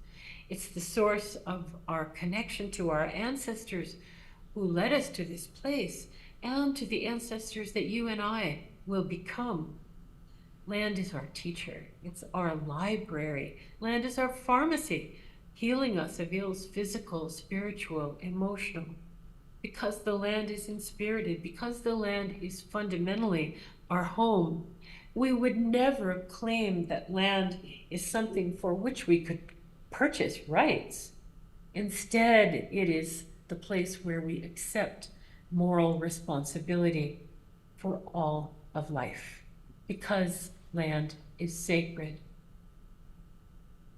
It's the source of our connection to our ancestors who led us to this place and to the ancestors that you and I will become. Land is our teacher. It's our library. Land is our pharmacy, healing us of ills physical, spiritual, emotional. Because the land is inspirited, because the land is fundamentally our home, we would never claim that land is something for which we could purchase rights. Instead, it is the place where we accept moral responsibility for all of life, because land is sacred.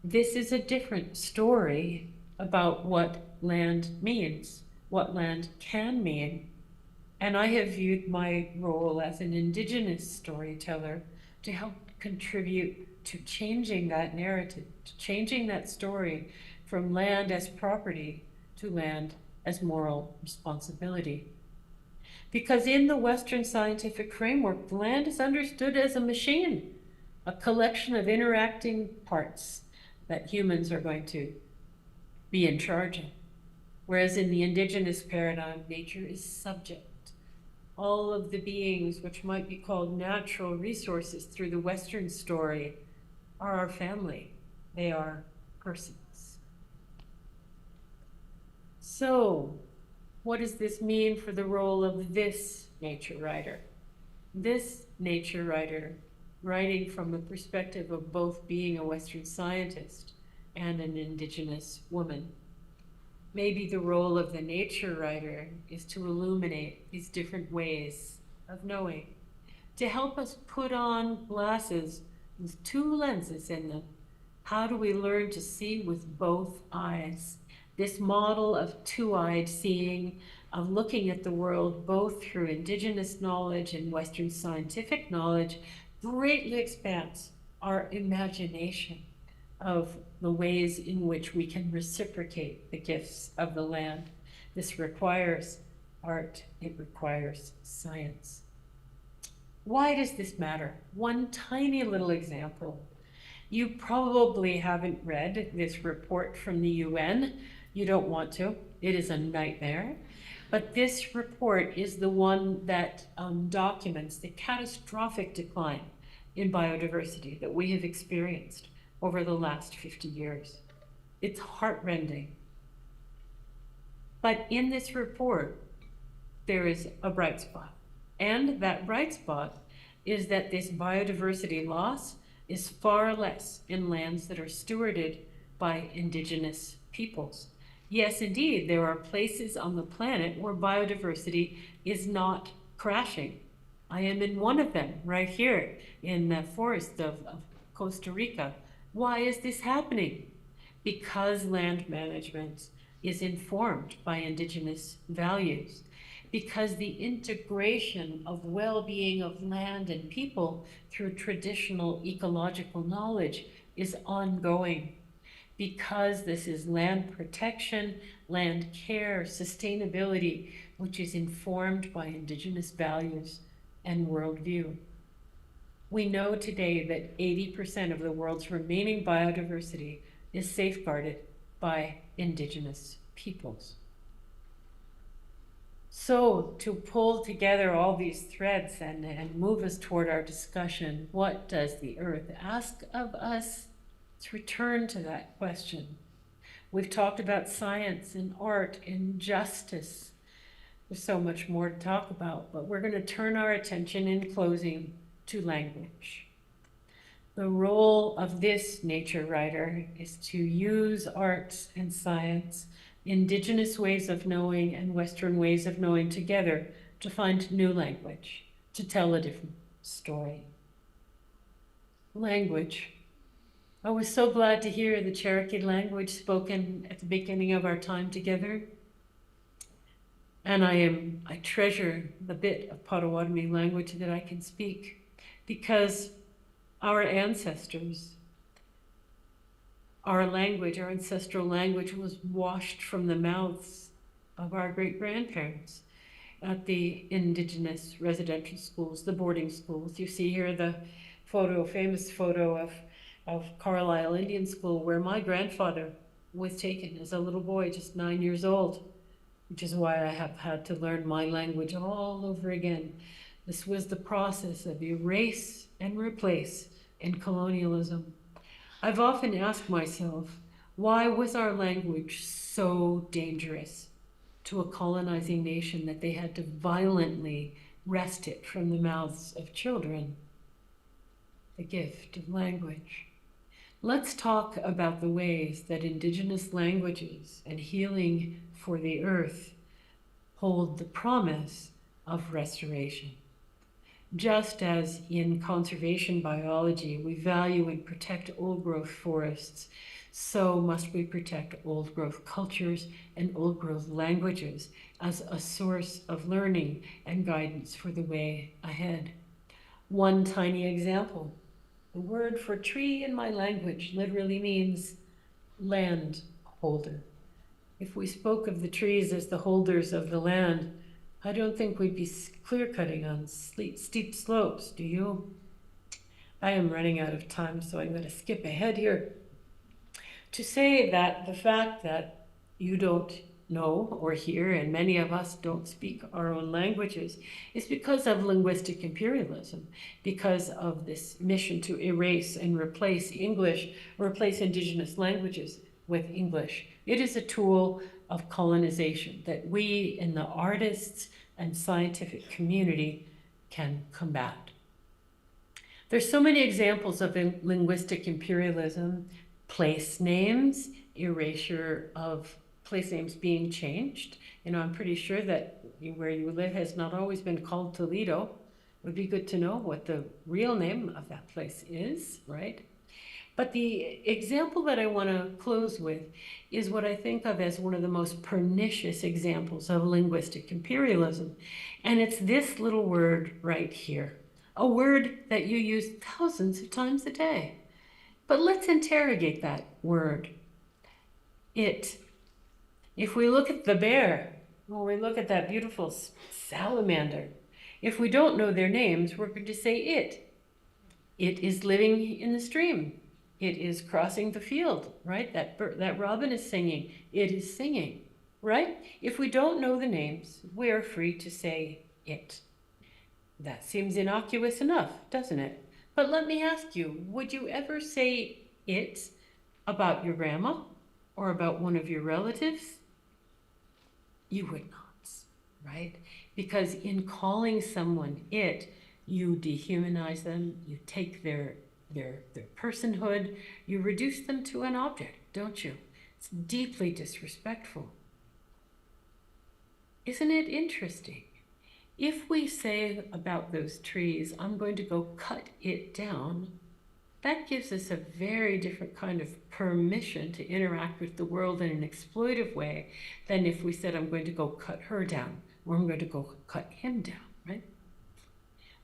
This is a different story about what land means, what land can mean. And I have viewed my role as an Indigenous storyteller to help contribute to changing that narrative, to changing that story from land as property to land as moral responsibility. Because in the Western scientific framework, the land is understood as a machine, a collection of interacting parts that humans are going to be in charge of. Whereas in the Indigenous paradigm, nature is subject. All of the beings, which might be called natural resources through the Western story, are our family. They are persons. So, what does this mean for the role of this nature writer? This nature writer, writing from the perspective of both being a Western scientist and an Indigenous woman. Maybe the role of the nature writer is to illuminate these different ways of knowing, to help us put on glasses with two lenses in them. How do we learn to see with both eyes? This model of two-eyed seeing, of looking at the world both through Indigenous knowledge and Western scientific knowledge, greatly expands our imagination of the ways in which we can reciprocate the gifts of the land. This requires art, it requires science. Why does this matter? One tiny little example. You probably haven't read this report from the UN. You don't want to. It is a nightmare. But this report is the one that documents the catastrophic decline in biodiversity that we have experienced over the last 50 years. It's heartrending. But in this report, there is a bright spot. And that bright spot is that this biodiversity loss is far less in lands that are stewarded by Indigenous peoples. Yes, indeed, there are places on the planet where biodiversity is not crashing. I am in one of them right here in the forest of Costa Rica. Why is this happening? Because land management is informed by Indigenous values. Because the integration of well-being of land and people through traditional ecological knowledge is ongoing. Because this is land protection, land care, sustainability, which is informed by Indigenous values and worldview. We know today that 80% of the world's remaining biodiversity is safeguarded by Indigenous peoples. So to pull together all these threads and move us toward our discussion, what does the earth ask of us? Let's return to that question. We've talked about science and art and justice. There's so much more to talk about, but we're going to turn our attention in closing to language. The role of this nature writer is to use arts and science, Indigenous ways of knowing and Western ways of knowing together to find new language, to tell a different story. Language. I was so glad to hear the Cherokee language spoken at the beginning of our time together. And I treasure the bit of Potawatomi language that I can speak because our ancestors, our language, our ancestral language was washed from the mouths of our great-grandparents at the Indigenous residential schools, the boarding schools. You see here the photo, famous photo of Carlisle Indian School, where my grandfather was taken as a little boy, just 9 years old, which is why I have had to learn my language all over again. This was the process of erase and replace in colonialism. I've often asked myself, why was our language so dangerous to a colonizing nation that they had to violently wrest it from the mouths of children? The gift of language. Let's talk about the ways that Indigenous languages and healing for the earth hold the promise of restoration. Just as in conservation biology, we value and protect old-growth forests, so must we protect old-growth cultures and old-growth languages as a source of learning and guidance for the way ahead. One tiny example. The word for tree in my language literally means land holder. If we spoke of the trees as the holders of the land, I don't think we'd be clear-cutting on steep slopes, do you? I am running out of time, so I'm going to skip ahead here to say that the fact that you don't know or hear, and many of us don't speak our own languages, is because of linguistic imperialism, because of this mission to erase and replace English, replace Indigenous languages with English. It is a tool of colonization that we in the artists and scientific community can combat. There's so many examples of linguistic imperialism, place names, erasure of place names being changed. You know, I'm pretty sure that where you live has not always been called Toledo. It would be good to know what the real name of that place is, right? But the example that I want to close with is what I think of as one of the most pernicious examples of linguistic imperialism. And it's this little word right here, a word that you use thousands of times a day. But let's interrogate that word, it. If we look at the bear, or we look at that beautiful salamander, if we don't know their names, we're going to say it. It is living in the stream. It is crossing the field, right? That robin is singing. It is singing, right? If we don't know the names, we are free to say it. That seems innocuous enough, doesn't it? But let me ask you, would you ever say it about your grandma or about one of your relatives? You would not, right? Because in calling someone it, you dehumanize them, you take their personhood, you reduce them to an object, don't you? It's deeply disrespectful. Isn't it interesting? If we say about those trees, I'm going to go cut it down, that gives us a very different kind of permission to interact with the world in an exploitive way than if we said, I'm going to go cut her down, or I'm going to go cut him down, right?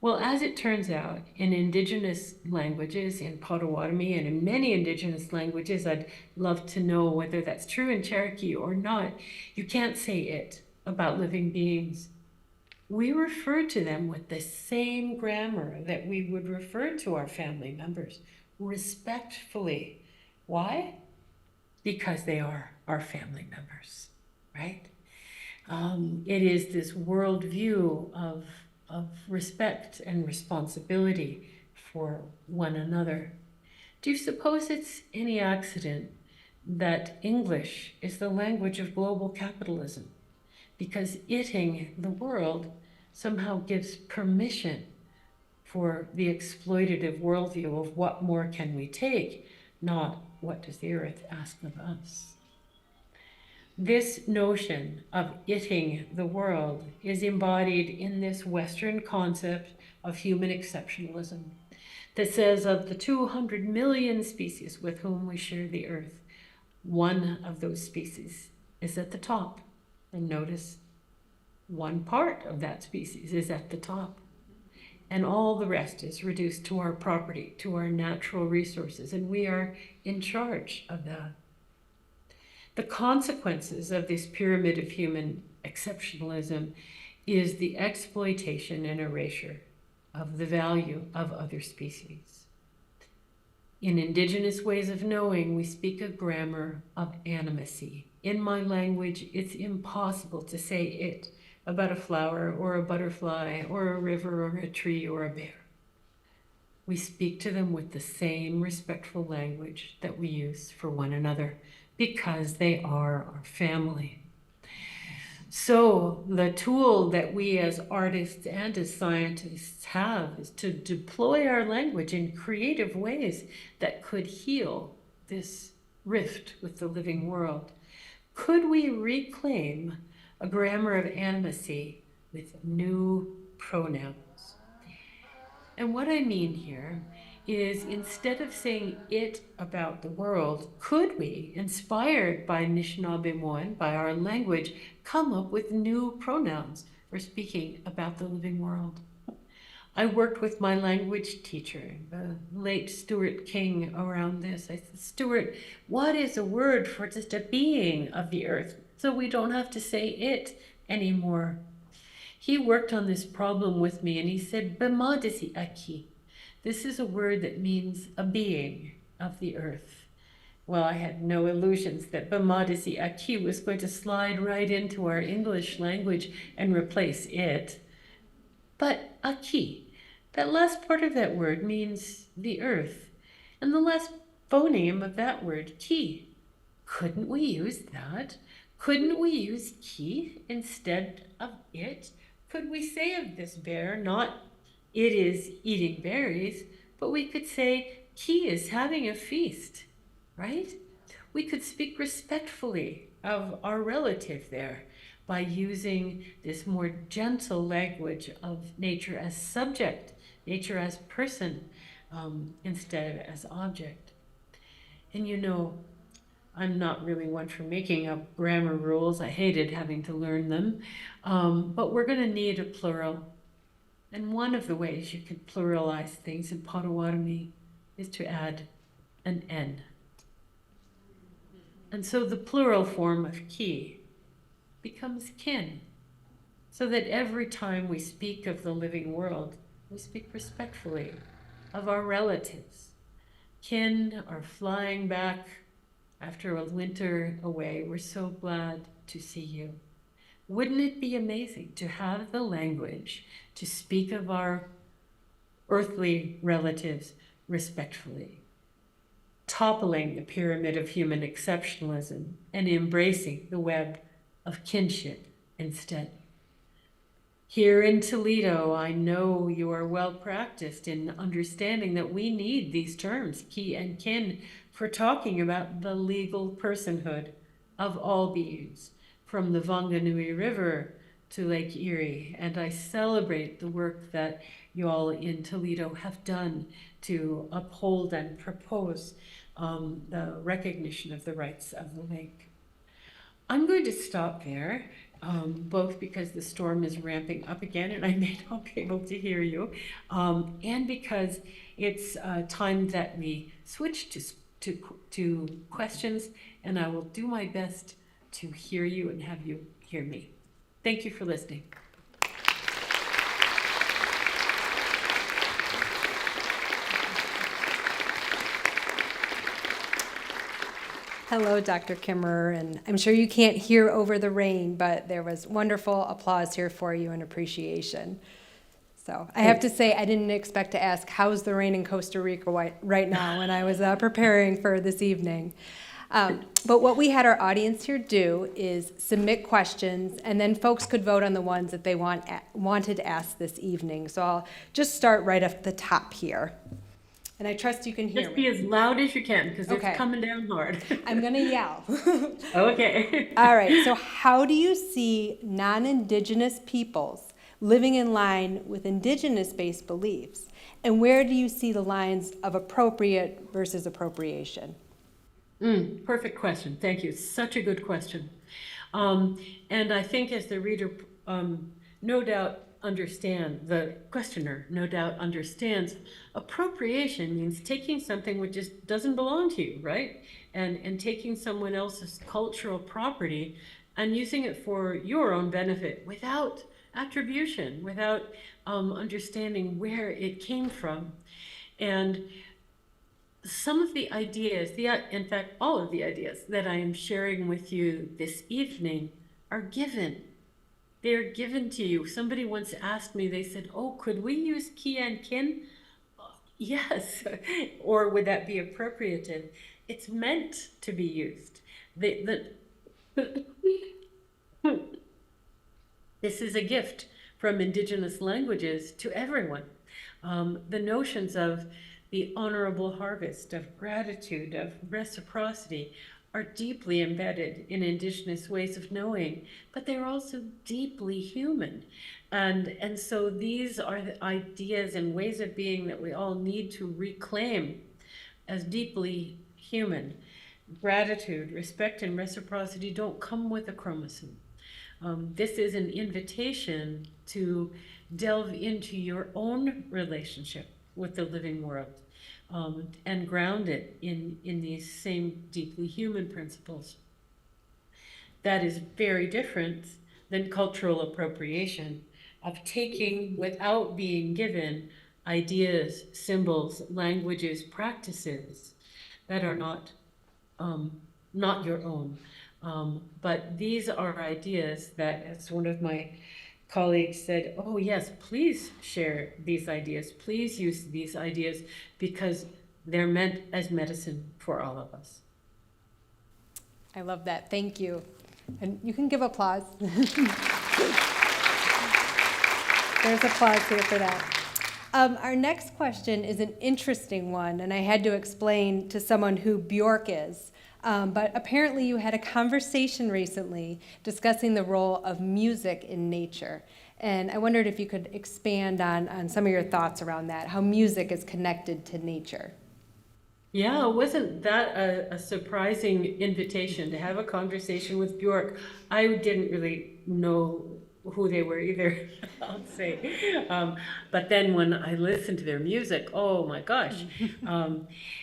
Well, as it turns out, in Indigenous languages, in Potawatomi, and in many Indigenous languages, I'd love to know whether that's true in Cherokee or not, you can't say it about living beings. We refer to them with the same grammar that we would refer to our family members, respectfully. Why? Because they are our family members, right? It is this worldview of respect and responsibility for one another. Do you suppose it's any accident that English is the language of global capitalism? Because itting the world somehow gives permission for the exploitative worldview of what more can we take, not what does the earth ask of us. This notion of itting the world is embodied in this Western concept of human exceptionalism that says of the 200 million species with whom we share the earth, one of those species is at the top. And notice, one part of that species is at the top. And all the rest is reduced to our property, to our natural resources, and we are in charge of that. The consequences of this pyramid of human exceptionalism is the exploitation and erasure of the value of other species. In Indigenous ways of knowing, we speak a grammar of animacy. In my language, it's impossible to say it about a flower or a butterfly or a river or a tree or a bear. We speak to them with the same respectful language that we use for one another because they are our family. So the tool that we as artists and as scientists have is to deploy our language in creative ways that could heal this rift with the living world. Could we reclaim a grammar of animacy with new pronouns? And what I mean here is, instead of saying it about the world, could we, inspired by Anishinaabe, by our language, come up with new pronouns for speaking about the living world? I worked with my language teacher, the late Stuart King, around this. I said, Stuart, what is a word for just a being of the earth so we don't have to say it anymore? He worked on this problem with me and he said, Bemadisi aki. This is a word that means a being of the earth. Well, I had no illusions that Bemadisi aki was going to slide right into our English language and replace it. But aki, that last part of that word means the earth. And the last phoneme of that word, ki. Couldn't we use that? Couldn't we use ki instead of it? Could we say of this bear, not it is eating berries, but we could say ki is having a feast, right? We could speak respectfully of our relative there by using this more gentle language of nature as subject, nature as person, instead of as object. And you know, I'm not really one for making up grammar rules. I hated having to learn them. But we're going to need a plural. And one of the ways you can pluralize things in Potawatomi is to add an N. And so the plural form of ki becomes kin, so that every time we speak of the living world, we speak respectfully of our relatives. Kin are flying back after a winter away. We're so glad to see you. Wouldn't it be amazing to have the language to speak of our earthly relatives respectfully, toppling the pyramid of human exceptionalism and embracing the web of kinship instead? Here in Toledo, I know you are well practiced in understanding that we need these terms, ki and kin, for talking about the legal personhood of all beings, from the Wanganui River to Lake Erie. And I celebrate the work that you all in Toledo have done to uphold and propose the recognition of the rights of the lake. I'm going to stop there, both because the storm is ramping up again and I may not be able to hear you, and because it's time that we switch to questions, and I will do my best to hear you and have you hear me. Thank you for listening. Hello, Dr. Kimmerer, and I'm sure you can't hear over the rain, but there was wonderful applause here for you and appreciation. So I have to say, I didn't expect to ask, how's the rain in Costa Rica right now when I was preparing for this evening. But what we had our audience here do is submit questions, and then folks could vote on the ones that they wanted to ask this evening. So I'll just start right off the top here. And I trust you can hear Just me. be as loud as you can, because Okay. it's coming down hard. I'm going to yell. Okay. All right, so how do you see non-Indigenous peoples living in line with Indigenous-based beliefs? And where do you see the lines of appropriate versus appropriation? Perfect question. Thank you. Such a good question. And I think as the reader no doubt the questioner no doubt understands, appropriation means taking something which just doesn't belong to you, right? And taking someone else's cultural property and using it for your own benefit without attribution, without understanding where it came from. And some of the ideas, in fact, all of the ideas that I am sharing with you this evening are given. They're given to you. Somebody once asked me, they said, oh, could we use ki and kin? Yes. Or would that be appropriative? It's meant to be used. This is a gift from Indigenous languages to everyone. The notions of the honorable harvest, of gratitude, of reciprocity are deeply embedded in Indigenous ways of knowing, but they're also deeply human. And so these are the ideas and ways of being that we all need to reclaim as deeply human. Gratitude, respect, and reciprocity don't come with a chromosome. This is an invitation to delve into your own relationship with the living world, and ground it in these same deeply human principles. That is very different than cultural appropriation, of taking without being given ideas, symbols, languages, practices that are not your own. But these are ideas that, as one of my colleagues said, oh yes, please share these ideas, please use these ideas, because they're meant as medicine for all of us. I love that. Thank you. And you can give applause. There's applause here for that. Our next question is an interesting one, and I had to explain to someone who Bjork is. But apparently you had a conversation recently discussing the role of music in nature. And I wondered if you could expand on some of your thoughts around that, how music is connected to nature. Yeah, wasn't that a surprising invitation to have a conversation with Bjork? I didn't really know who they were either, I'll say. But then when I listened to their music, oh my gosh.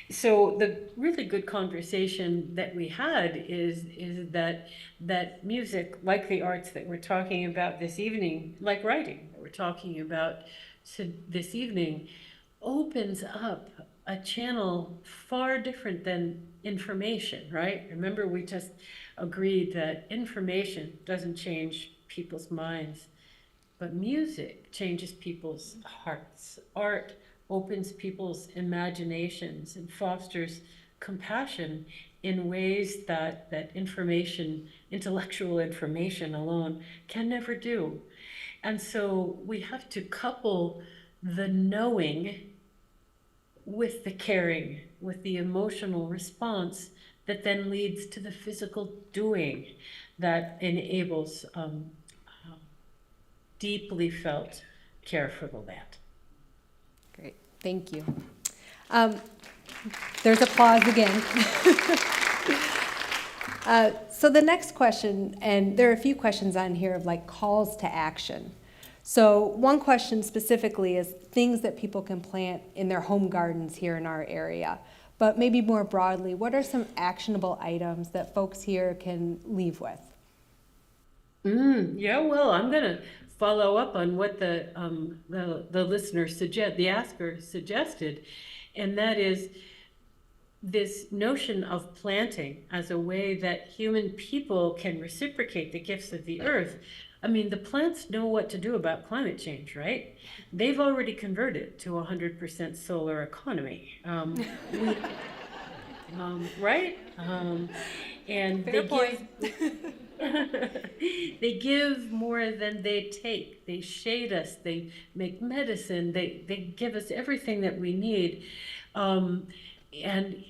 So the really good conversation that we had is that music, like the arts that we're talking about this evening, like writing that we're talking about this evening, opens up a channel far different than information, right? Remember, we just agreed that information doesn't change people's minds, but music changes people's hearts. Art opens people's imaginations and fosters compassion in ways that information, intellectual information alone, can never do. And so we have to couple the knowing with the caring, with the emotional response that then leads to the physical doing that enables deeply felt care for the land. Great, thank you. There's applause again. So the next question, and there are a few questions on here of like calls to action. So one question specifically is things that people can plant in their home gardens here in our area. But maybe more broadly, what are some actionable items that folks here can leave with? Yeah, well, I'm gonna follow up on what the listener the asker suggested, and that is this notion of planting as a way that human people can reciprocate the gifts of the earth. I mean, the plants know what to do about climate change, right? They've already converted to 100% solar economy. Right? And Fair they point. they give more than they take. They shade us. They make medicine. They give us everything that we need. And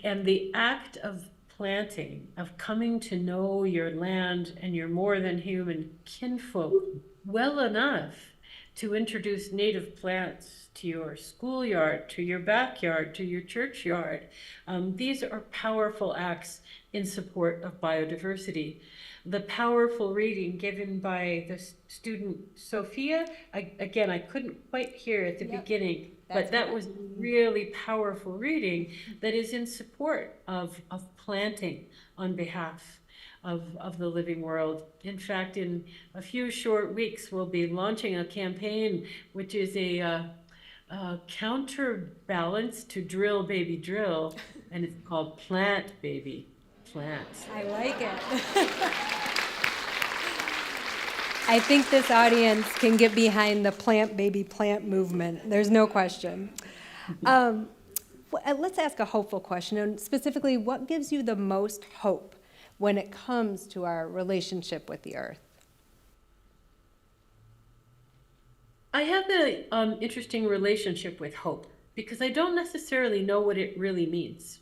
the act of planting, of coming to know your land and your more than human kinfolk well enough to introduce native plants to your schoolyard, to your backyard, to your churchyard. These are powerful acts in support of biodiversity. The powerful reading given by the student Sophia, again, I couldn't quite hear at the beginning, but that was really powerful reading that is in support of planting on behalf of the living world. In fact, in a few short weeks, we'll be launching a campaign, which is a counterbalance to Drill Baby Drill, and it's called Plant Baby Plant. I like it. I think this audience can get behind the plant baby plant movement. There's no question. Let's ask a hopeful question, and specifically, what gives you the most hope when it comes to our relationship with the earth? I have an interesting relationship with hope because I don't necessarily know what it really means.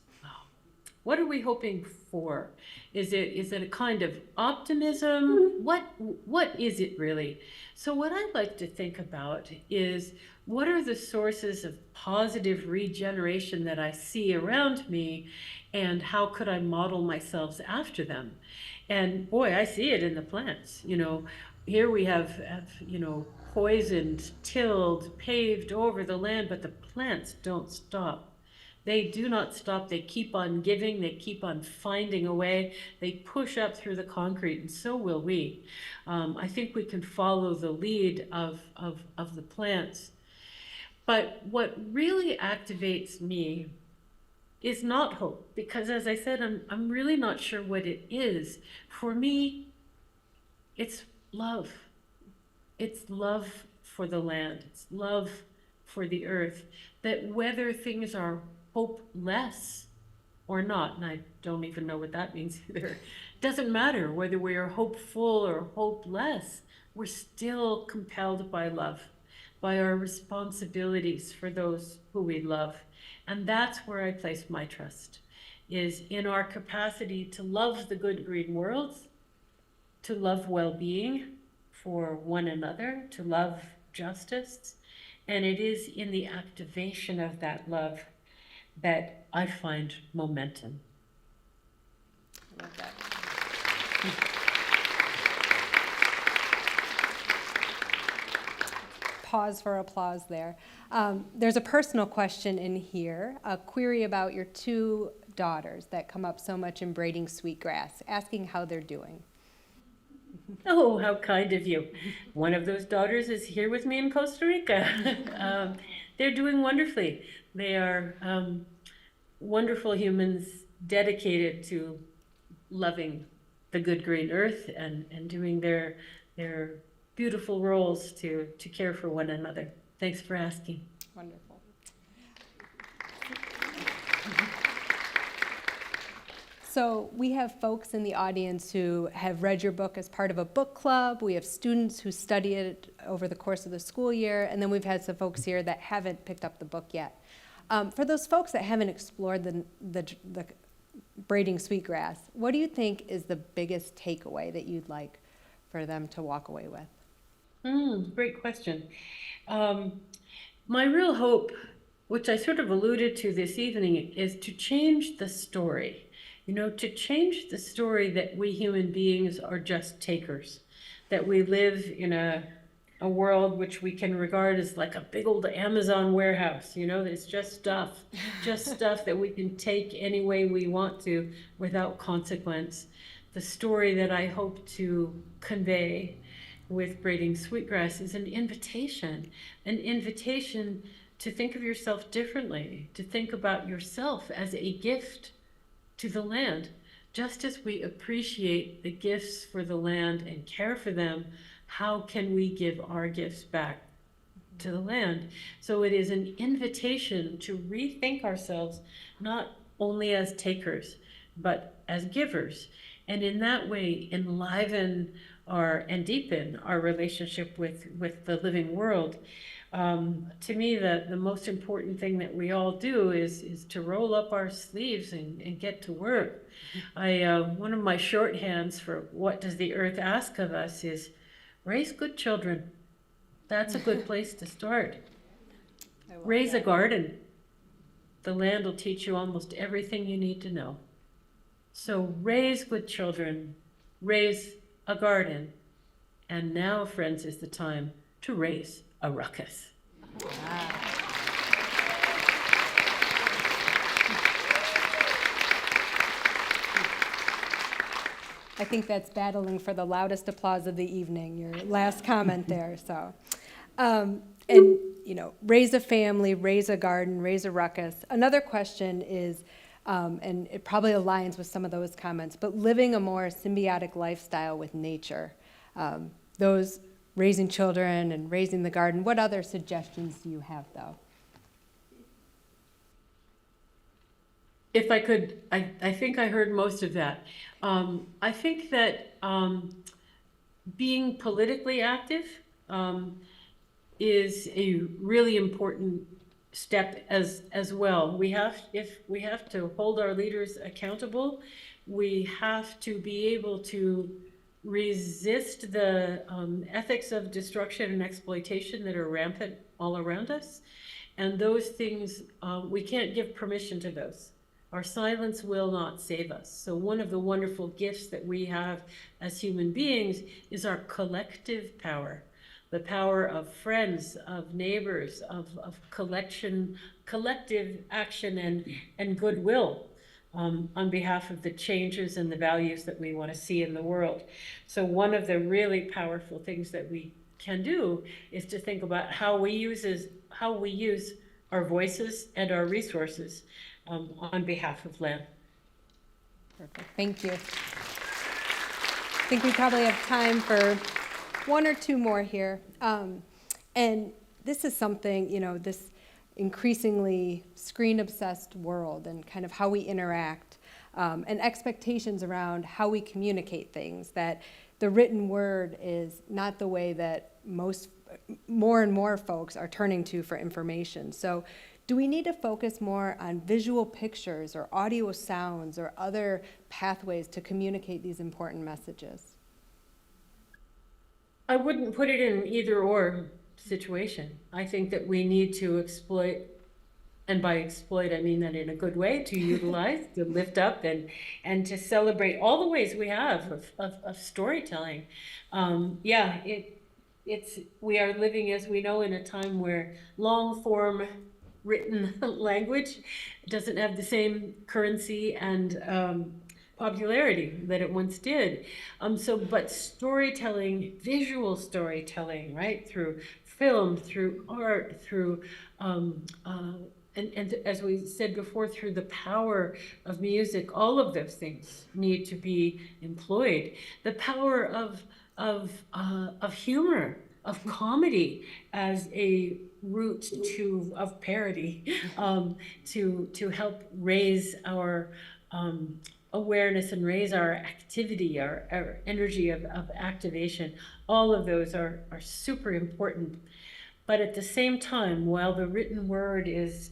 What are we hoping for? Is it a kind of optimism? What is it really? So what I like to think about is what are the sources of positive regeneration that I see around me, and how could I model myself after them? And boy, I see it in the plants. Here we have poisoned, tilled, paved over the land, but the plants don't stop. They do not stop. They keep on giving. They keep on finding a way. They push up through the concrete, and so will we. I think we can follow the lead of the plants. But what really activates me is not hope, because as I said, I'm really not sure what it is. For me, it's love. It's love for the land. It's love for the earth. That whether things are hopeless or not, and I don't even know what that means either. Doesn't matter whether we are hopeful or hopeless, we're still compelled by love, by our responsibilities for those who we love. And that's where I place my trust, is in our capacity to love the good green world, to love well-being for one another, to love justice. And it is in the activation of that love that I find momentum. I love that. Pause for applause there. There's a personal question in here, a query about your two daughters that come up so much in Braiding Sweetgrass, asking how they're doing. Oh, how kind of you. One of those daughters is here with me in Costa Rica. They're doing wonderfully. They are wonderful humans dedicated to loving the good green earth and doing their beautiful roles to care for one another. Thanks for asking. Wonderful. So we have folks in the audience who have read your book as part of a book club. We have students who study it over the course of the school year, and then we've had some folks here that haven't picked up the book yet. For those folks that haven't explored the Braiding Sweetgrass, what do you think is the biggest takeaway that you'd like for them to walk away with? Great question. My real hope, which I sort of alluded to this evening, is to change the story. You know, to change the story that we human beings are just takers, that we live in a world which we can regard as like a big old Amazon warehouse, you know, it's just stuff that we can take any way we want to without consequence. The story that I hope to convey with Braiding Sweetgrass is an invitation to think of yourself differently, to think about yourself as a gift to the land. Just as we appreciate the gifts for the land and care for them, how can we give our gifts back to the land? So it is an invitation to rethink ourselves, not only as takers, but as givers. And in that way, enliven and deepen our relationship with the living world. To me, the most important thing that we all do is to roll up our sleeves and get to work. One of my shorthands for what does the earth ask of us is raise good children. That's a good place to start. Raise a garden. The land will teach you almost everything you need to know. So raise good children, raise a garden, and now, friends, is the time to raise a ruckus. I think that's battling for the loudest applause of the evening, your last comment there. So, and you know, raise a family, raise a garden, raise a ruckus. Another question is, and it probably aligns with some of those comments, but living a more symbiotic lifestyle with nature. Those raising children and raising the garden. What other suggestions do you have, though? If I could, I think I heard most of that. I think that being politically active is a really important step as well. If we have to hold our leaders accountable, we have to be able to resist the ethics of destruction and exploitation that are rampant all around us. And those things, we can't give permission to those. Our silence will not save us. So one of the wonderful gifts that we have as human beings is our collective power, the power of friends, of neighbors, of collective action and goodwill. On behalf of the changes and the values that we want to see in the world. So one of the really powerful things that we can do is to think about how we use our voices and our resources on behalf of land. Perfect. Thank you. I think we probably have time for one or two more here. And this is something, you know, this increasingly screen-obsessed world and kind of how we interact and expectations around how we communicate things, that the written word is not the way that more and more folks are turning to for information. So do we need to focus more on visual pictures or audio sounds or other pathways to communicate these important messages? I wouldn't put it in an either or situation. I think that we need to exploit and by exploit, I mean that in a good way, to utilize, to lift up, and to celebrate all the ways we have of storytelling. Yeah, we are living, as we know, in a time where long form written language doesn't have the same currency and popularity that it once did. But storytelling, visual storytelling, right, through film, through art, through and as we said before, through the power of music, all of those things need to be employed. The power of humor, of comedy as a route of parody, to help raise our awareness and raise our activity, our energy of activation. All of those are super important. But at the same time, while the written word is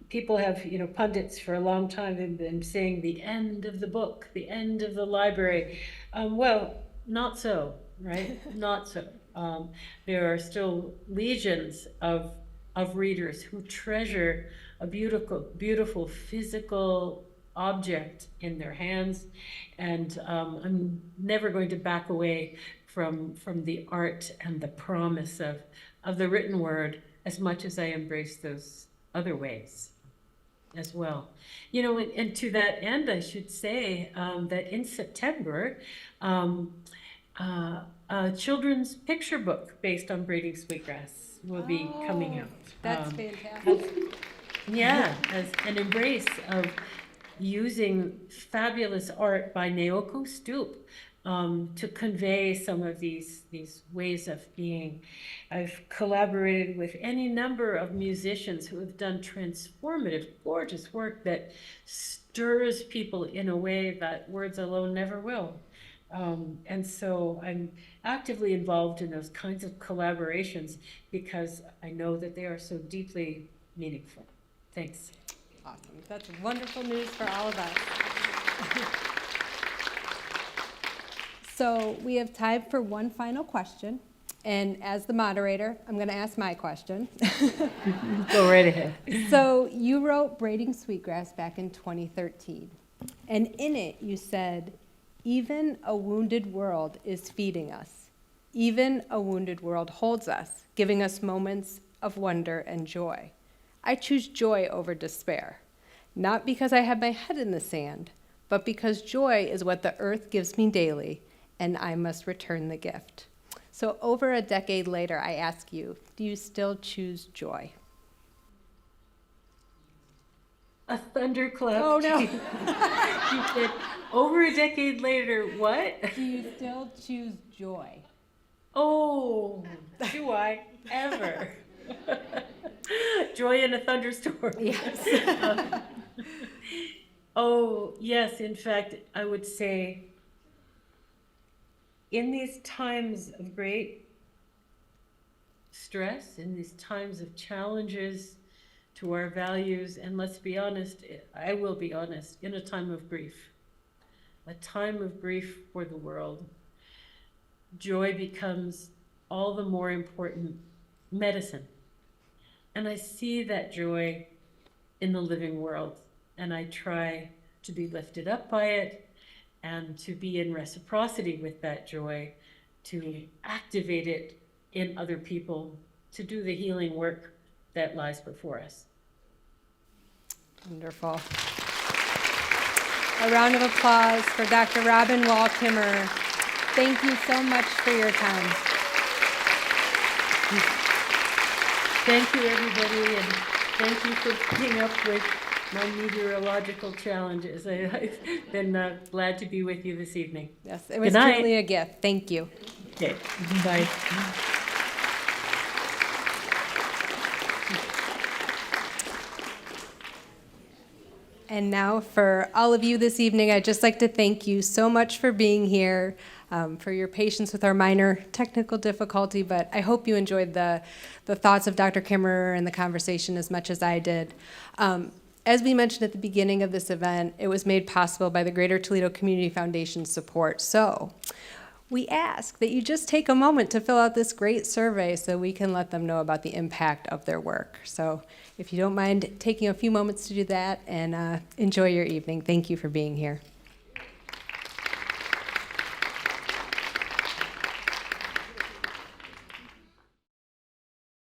people have, pundits for a long time have been saying the end of the book, the end of the library. Well, not so, right? Not so. There are still legions of readers who treasure a beautiful physical object in their hands, and I'm never going to back away from the art and the promise of the written word, as much as I embrace those other ways as well. And to that end, I should say that in September, a children's picture book based on Braiding Sweetgrass will be coming out. That's fantastic. Yeah, as an embrace of using fabulous art by Naoko Stoop to convey some of these ways of being. I've collaborated with any number of musicians who have done transformative, gorgeous work that stirs people in a way that words alone never will. And so I'm actively involved in those kinds of collaborations because I know that they are so deeply meaningful. Thanks. Awesome. That's wonderful news for all of us. So we have time for one final question. And as the moderator, I'm going to ask my question. Go right ahead. So you wrote Braiding Sweetgrass back in 2013. And in it, you said, even a wounded world is feeding us. Even a wounded world holds us, giving us moments of wonder and joy. I choose joy over despair, not because I have my head in the sand, but because joy is what the earth gives me daily, and I must return the gift. So over a decade later, I ask you, do you still choose joy? A thunderclap. Oh, no. You said, over a decade later, what? Do you still choose joy? Oh, do I ever? Joy in a thunderstorm. Yes. Oh, yes. In fact, I would say in these times of great stress, in these times of challenges to our values, and let's be honest, I will be honest, in a time of grief for the world, joy becomes all the more important medicine. And I see that joy in the living world, and I try to be lifted up by it and to be in reciprocity with that joy, to activate it in other people, to do the healing work that lies before us. Wonderful. A round of applause for Dr. Robin Wall Kimmerer. Thank you so much for your time. Thank you, everybody, and thank you for putting up with my meteorological challenges. I've been glad to be with you this evening. Yes, it was Good night. truly a gift. Thank you. Okay, bye. And now for all of you this evening, I'd just like to thank you so much for being here, for your patience with our minor technical difficulty, but I hope you enjoyed the thoughts of Dr. Kimmerer and the conversation as much as I did. As we mentioned at the beginning of this event, it was made possible by the Greater Toledo Community Foundation's support. So we ask that you just take a moment to fill out this great survey so we can let them know about the impact of their work. So if you don't mind taking a few moments to do that, and enjoy your evening. Thank you for being here.